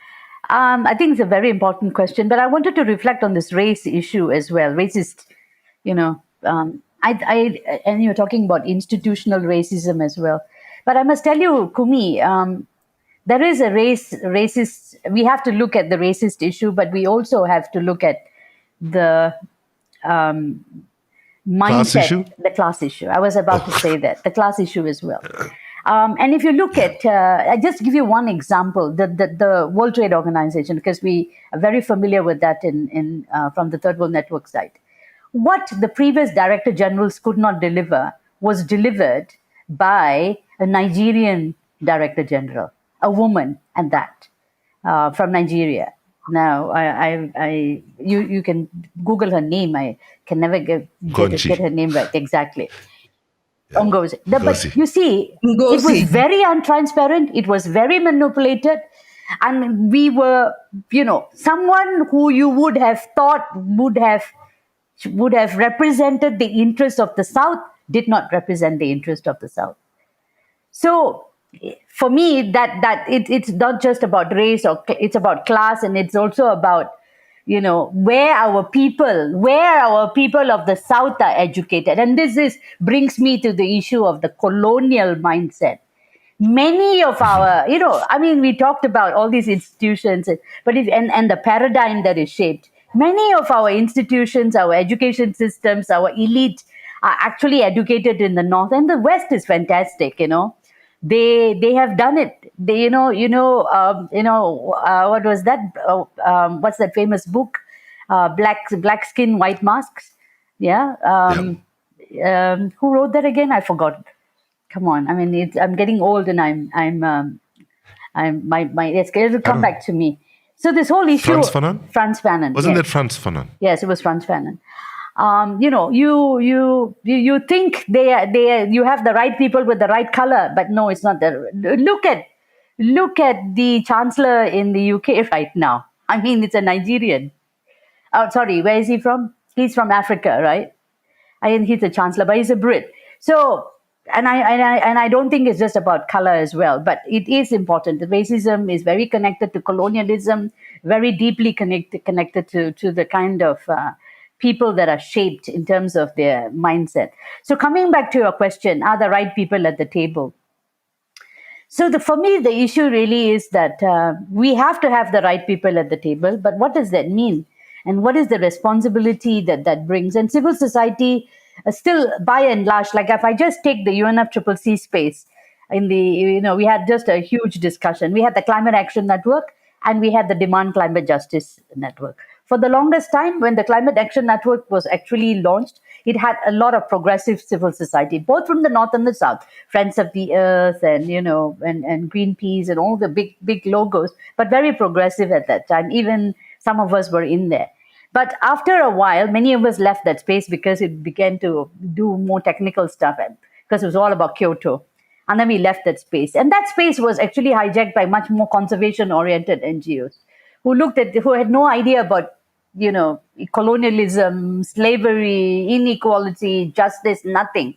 I think it's a very important question, but I wanted to reflect on this race issue as well. Racist, and you're talking about institutional racism as well. But I must tell you, Kumi, there is a racist. We have to look at the racist issue, but we also have to look at the mindset, the class issue. I was about to say that, the class issue as well. And if you look at, I just give you one example, the World Trade Organization, because we are very familiar with that from the Third World Network side. What the previous director generals could not deliver was delivered by a Nigerian director general, a woman, and that from Nigeria. Now, you can Google her name. I can never get her name right exactly. Yeah. Ngozi. But you see, Ngozi. It was very untransparent. It was very manipulated. And we were, someone who you would have thought would have represented the interest of the South did not represent the interest of the South. So for me, that it's not just about race, or it's about class, and it's also about where our people of the South are educated. And this brings me to the issue of the colonial mindset. Many of our, we talked about all these institutions, but and the paradigm that is shaped. Many of our institutions, our education systems, our elite are actually educated in the North, and the West is fantastic. They have done it. They, what was that? What's that famous book? Black Skin, White Masks. Yeah. Who wrote that again? I forgot. Come on. I mean, I'm getting old, and it'll come back to me. So this whole issue. Frantz Fanon? Frantz Fanon. Wasn't yes. that Frantz Fanon? Yes, it was Frantz Fanon. You think you have the right people with the right color, but no, it's not there. Look at the Chancellor in the UK right now. I mean, it's a Nigerian. Oh, sorry, where is he from? He's from Africa, right? He's a Chancellor, but he's a Brit. So, and I don't think it's just about color as well, but it is important. The racism is very connected to colonialism, very deeply connected to the kind of people that are shaped in terms of their mindset. So coming back to your question, are the right people at the table? So for me, the issue really is that we have to have the right people at the table, but what does that mean? And what is the responsibility that brings? And civil society still, by and large, like if I just take the UNFCCC space, we had just a huge discussion. We had the Climate Action Network and we had the Demand Climate Justice Network. For the longest time, when the Climate Action Network was actually launched, it had a lot of progressive civil society, both from the North and the South, Friends of the Earth and Greenpeace and all the big logos, but very progressive at that time. Even some of us were in there. But after a while, many of us left that space because it began to do more technical stuff, because it was all about Kyoto. And then we left that space. And that space was actually hijacked by much more conservation-oriented NGOs who had no idea about, colonialism, slavery, inequality, justice, nothing.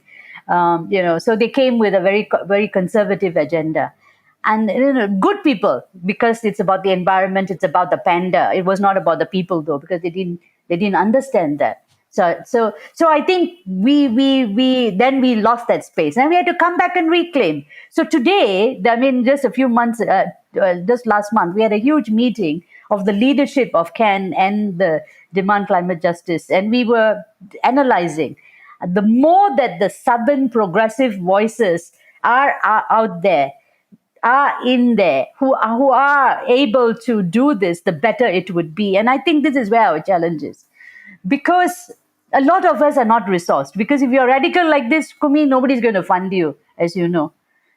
So they came with a very, very conservative agenda. And good people, because it's about the environment, it's about the panda. It was not about the people, though, because they didn't understand that. So I think we lost that space, and we had to come back and reclaim. So today, I mean, just a few months, just last month, we had a huge meeting of the leadership of CAN and the Demand Climate Justice, and we were analyzing the more that the southern progressive voices are out there, are in there, who are able to do this, the better it would be. And I think this is where our challenge is, because a lot of us are not resourced. Because if you're radical like this, Kumi, nobody's going to fund you, as you know.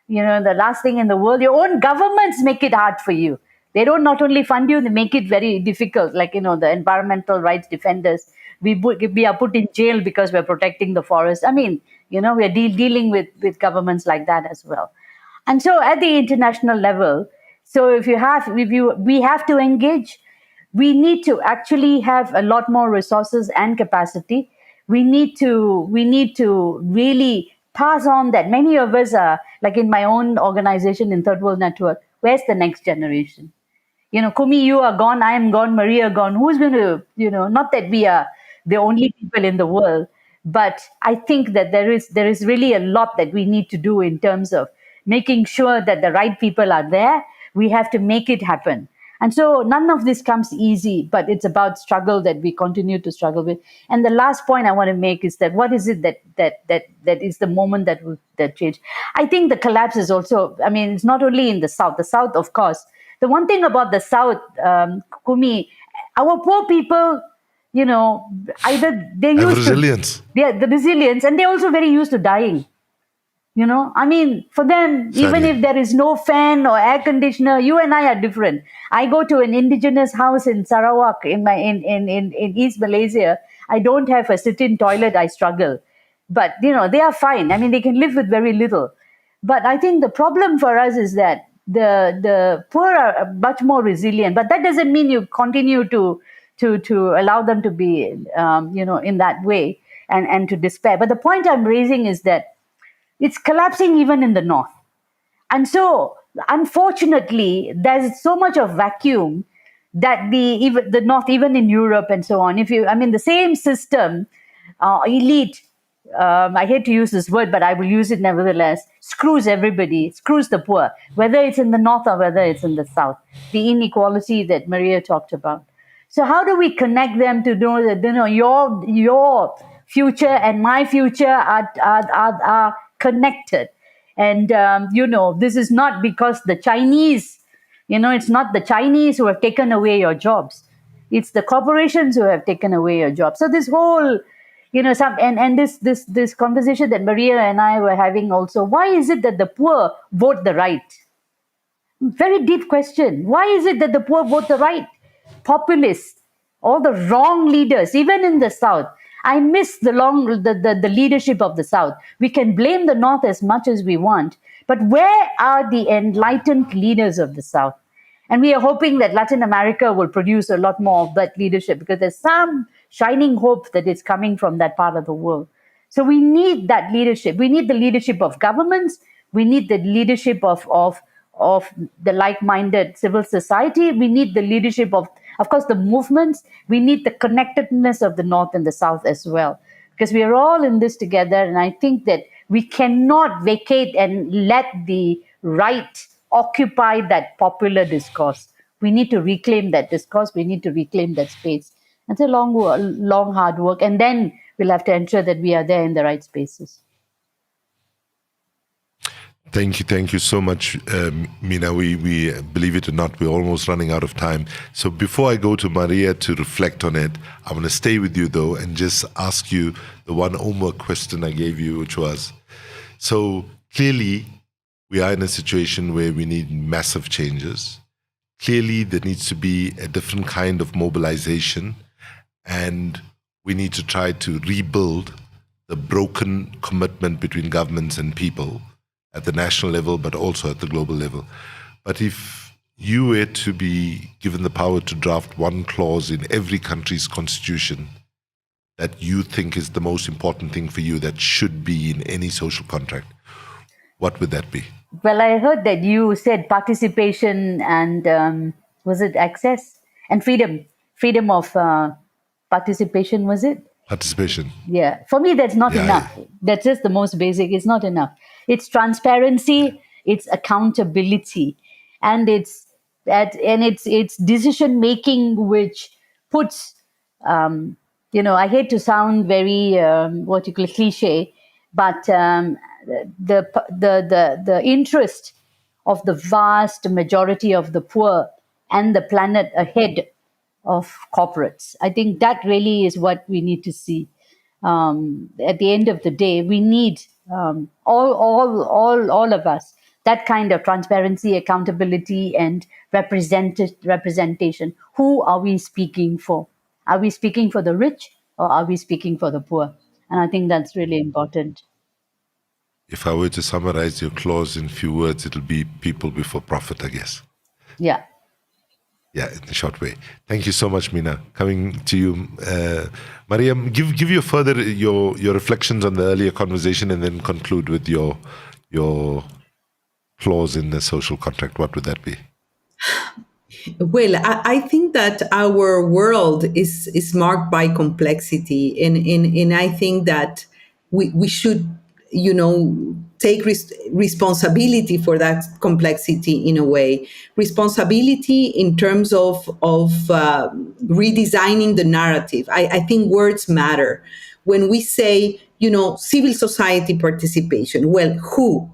You know, the last thing in the world, your own governments make it hard for you. They don't not only fund you, they make it very difficult. Like, you know, the environmental rights defenders, we are put in jail because we're protecting the forest. I mean, you know, we're dealing with governments like that as well. And so at the international level, so we have to engage. We need to actually have a lot more resources and capacity. We need to really pass on that. Many of us are, like in my own organization in Third World Network, where's the next generation? You know, Kumi, you are gone, I am gone, Maria gone. Who's going to, you know, not that we are the only people in the world, but I think that there is really a lot that we need to do in terms of making sure that the right people are there. We have to make it happen. And so none of this comes easy, but it's about struggle that we continue to struggle with. And the last point I want to make is that what is it that is the moment that change? I think the collapse is also, I mean, it's not only in the South. The South, of course. The one thing about the South, Kumi, our poor people, you know, either they're Have used resilience. the resilience, and they're also very used to dying. You know, I mean, for them, even Sadly. if there is no fan or air conditioner, you and I are different. I go to an indigenous house in Sarawak, in East Malaysia. I don't have a sit-in toilet. I struggle, but you know, they are fine. I mean, they can live with very little. But I think the problem for us is that the poor are much more resilient. But that doesn't mean you continue to allow them to be, you know, in that way and to despair. But the point I'm raising is that it's collapsing even in the north. And so, unfortunately, there's so much of vacuum that even the north, even in Europe and so on, I mean, the same system, elite, I hate to use this word, but I will use it nevertheless, screws everybody, screws the poor, whether it's in the north or whether it's in the south. The inequality that Maria talked about. So how do we connect them to know that, you know, your future and my future are connected? And you know, this is not because the Chinese, you know, it's not the Chinese who have taken away your jobs. It's the corporations who have taken away your jobs. So this whole, you know, this conversation that Maria and I were having also, why is it that the poor vote the right? Very deep question. Why is it that the poor vote the right? Populists, all the wrong leaders, even in the South. I miss the leadership of the South. We can blame the North as much as we want, but where are the enlightened leaders of the South? And we are hoping that Latin America will produce a lot more of that leadership, because there's some shining hope that is coming from that part of the world. So we need that leadership. We need the leadership of governments. We need the leadership of the like-minded civil society. We need the leadership of course, the movements. We need the connectedness of the North and the South as well, because we are all in this together. And I think that we cannot vacate and let the right occupy that popular discourse. We need to reclaim that discourse. We need to reclaim that space. It's a long, hard work. And then we'll have to ensure that we are there in the right spaces. Thank you so much, Meena. We believe it or not, we're almost running out of time. So before I go to Maria to reflect on it, I want to stay with you though and just ask you the one homework question I gave you, which was, so clearly we are in a situation where we need massive changes. Clearly there needs to be a different kind of mobilization, and we need to try to rebuild the broken commitment between governments and people at the national level, but also at the global level. But if you were to be given the power to draft one clause in every country's constitution that you think is the most important thing for you that should be in any social contract, what would that be? Well, I heard that you said participation and was it access and freedom of participation, was it? Participation. Yeah, for me, that's not Yeah. enough. That's just the most basic. It's not enough. It's transparency, it's accountability, and it's decision making which puts, I hate to sound very what you call cliche, but the interest of the vast majority of the poor and the planet ahead of corporates. I think that really is what we need to see. At the end of the day, we need all of us that kind of transparency, accountability, and representation. Who are we speaking for? Are we speaking for the rich or are we speaking for the poor? And I think that's really important. If I were to summarize your clause in few words, it'll be people before profit, I guess. Yeah. Yeah, in a short way. Thank you so much, Meena. Coming to you, Maria, give your further your reflections on the earlier conversation, and then conclude with your clause in the social contract. What would that be? Well, I think that our world is marked by complexity, and I think that we should, take responsibility for that complexity in a way. Responsibility in terms of redesigning the narrative. I think words matter. When we say, civil society participation, well, who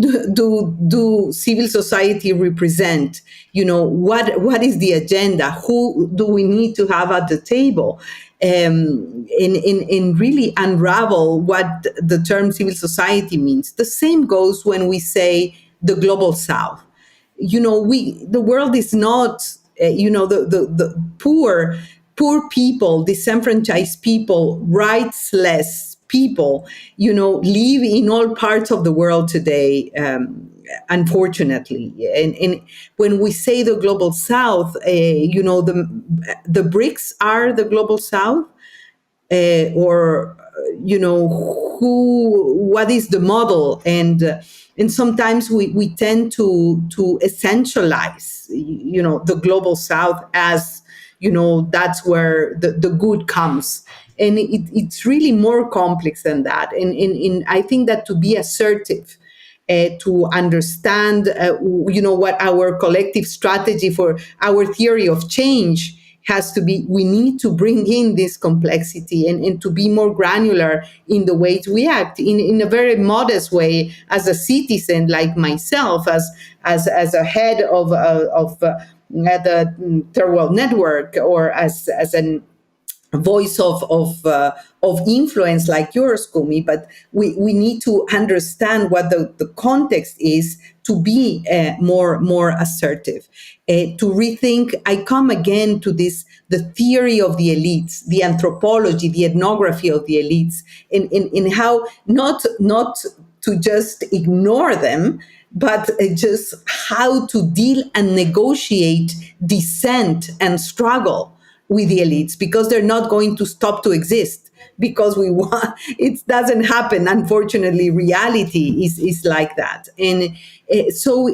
do civil society represent? What is the agenda? Who do we need to have at the table? In really unravel what the term civil society means. The same goes when we say the global south. The world is not, the poor people, disenfranchised people, rightsless people, live in all parts of the world today, unfortunately. And when we say the global south, the BRICS are the global south, or what is the model, and sometimes we tend to essentialize the global south as that's where the good comes, and it's really more complex than that, and I think that to be assertive, to understand what our collective strategy for our theory of change has to be. We need to bring in this complexity, and to be more granular in the ways we act in a very modest way, as a citizen like myself, as a head of the Third World Network, or as an voice of influence like yours, Kumi. But we need to understand what the context is to be more assertive, to rethink. I come again to this, the theory of the elites, the anthropology, the ethnography of the elites, in how not to just ignore them, but just how to deal and negotiate dissent and struggle with the elites, because they're not going to stop to exist because we want. It doesn't happen, unfortunately. Reality is like that, and so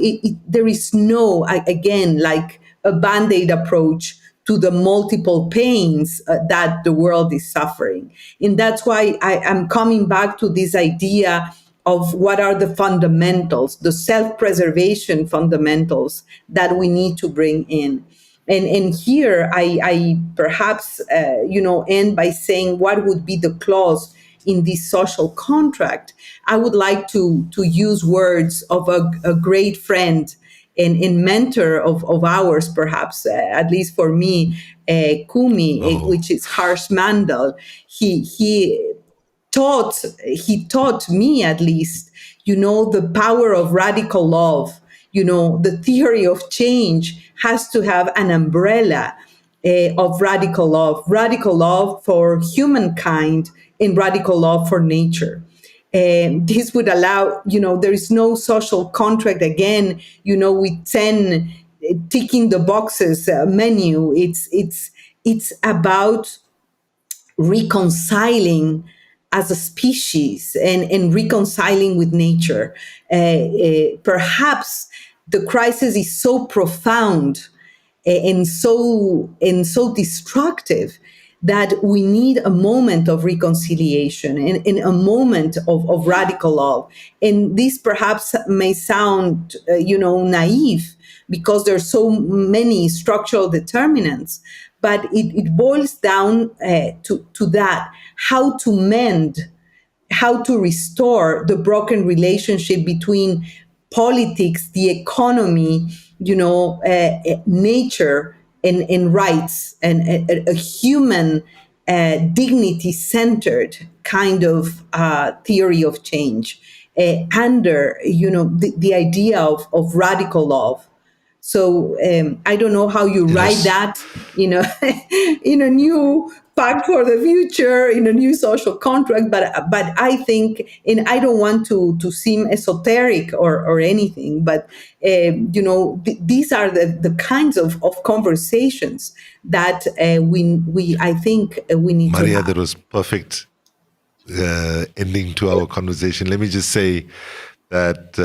there is no, again, like a band-aid approach to the multiple pains that the world is suffering. And that's why I am coming back to this idea of what are the fundamentals, the self-preservation fundamentals that we need to bring in. And here I perhaps end by saying, what would be the clause in this social contract? I would like to use words of a great friend and mentor of ours, perhaps, at least for me, Kumi, which is Harsh Mandal. He taught me, at least, the power of radical love. The theory of change has to have an umbrella of radical love for humankind, and radical love for nature. This would allow, there is no social contract again, with 10 ticking the boxes menu. It's about reconciling as a species, and reconciling with nature. Perhaps the crisis is so profound and so destructive that we need a moment of reconciliation and a moment of radical love. And this perhaps may sound, naive because there are so many structural determinants, but it boils down to that, how to mend, how to restore the broken relationship between politics, the economy, nature and rights, and a human dignity-centered kind of theory of change under, the idea of radical love. So I don't know how you write Yes. that, in a new pact for the future, in a new social contract. But I think, and I don't want to seem esoteric or anything, but these are the kinds of conversations that we I think we need to Maria, have. that was perfect ending to our conversation. Let me just say that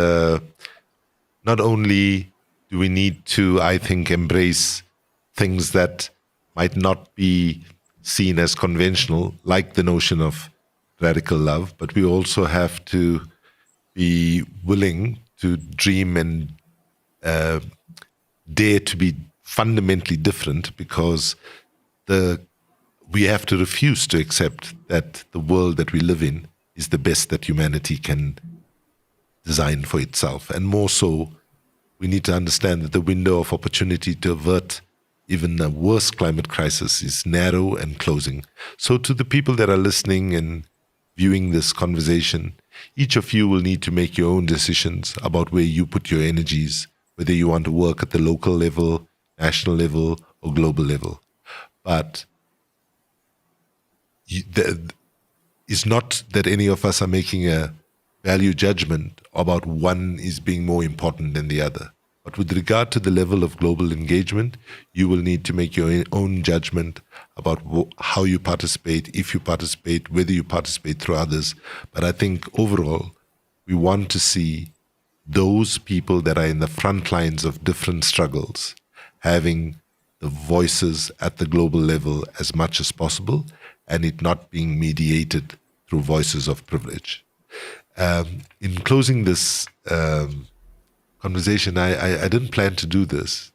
not only do we need to, I think, embrace things that might not be seen as conventional, like the notion of radical love, but we also have to be willing to dream and dare to be fundamentally different, because we have to refuse to accept that the world that we live in is the best that humanity can design for itself. And more so, we need to understand that the window of opportunity to avert even a worse climate crisis is narrow and closing. So to the people that are listening and viewing this conversation, each of you will need to make your own decisions about where you put your energies, whether you want to work at the local level, national level, or global level. But it's not that any of us are making a value judgment about one is being more important than the other. But with regard to the level of global engagement, you will need to make your own judgment about how you participate, if you participate, whether you participate through others. But I think overall, we want to see those people that are in the front lines of different struggles having the voices at the global level as much as possible, and it not being mediated through voices of privilege. In closing this conversation, I didn't plan to do this,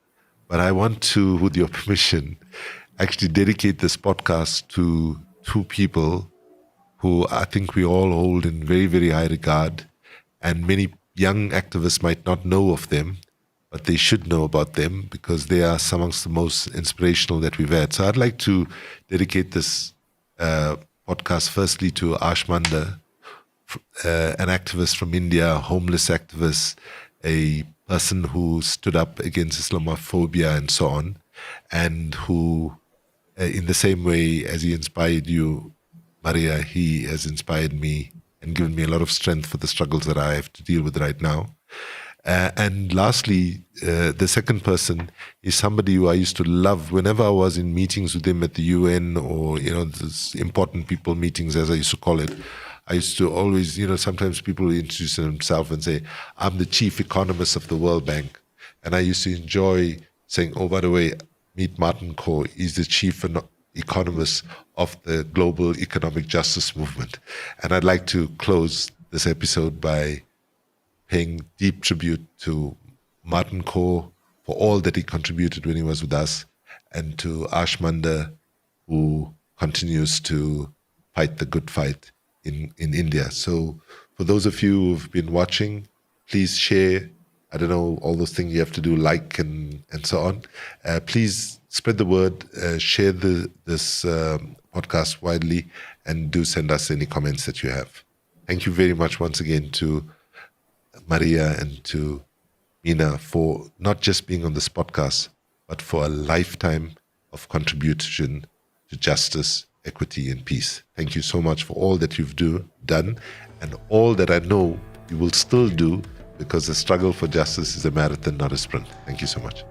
but I want to, with your permission, actually dedicate this podcast to two people who I think we all hold in very, very high regard, and many young activists might not know of them, but they should know about them because they are amongst the most inspirational that we've had. So I'd like to dedicate this podcast firstly to Ashmanda, an activist from India, homeless activist, a person who stood up against Islamophobia and so on, and who, in the same way as he inspired you, Maria, he has inspired me and given me a lot of strength for the struggles that I have to deal with right now. And lastly, the second person is somebody who I used to love whenever I was in meetings with him at the UN, or, this important people meetings, as I used to call it. I used to always, sometimes people introduce themselves and say, I'm the chief economist of the World Bank. And I used to enjoy saying, oh, by the way, meet Martin Koh. He's the chief economist of the global economic justice movement. And I'd like to close this episode by paying deep tribute to Martin Koh for all that he contributed when he was with us, and to Ashmanda, who continues to fight the good fight in India. So for those of you who've been watching, please share. I don't know, all those things you have to do, like and so on. Please spread the word, share this podcast widely, and do send us any comments that you have. Thank you very much once again to Maria and to Meena for not just being on this podcast, but for a lifetime of contribution to justice, equity, and peace. Thank you so much for all that you've done, and all that I know you will still do, because the struggle for justice is a marathon, not a sprint. Thank you so much.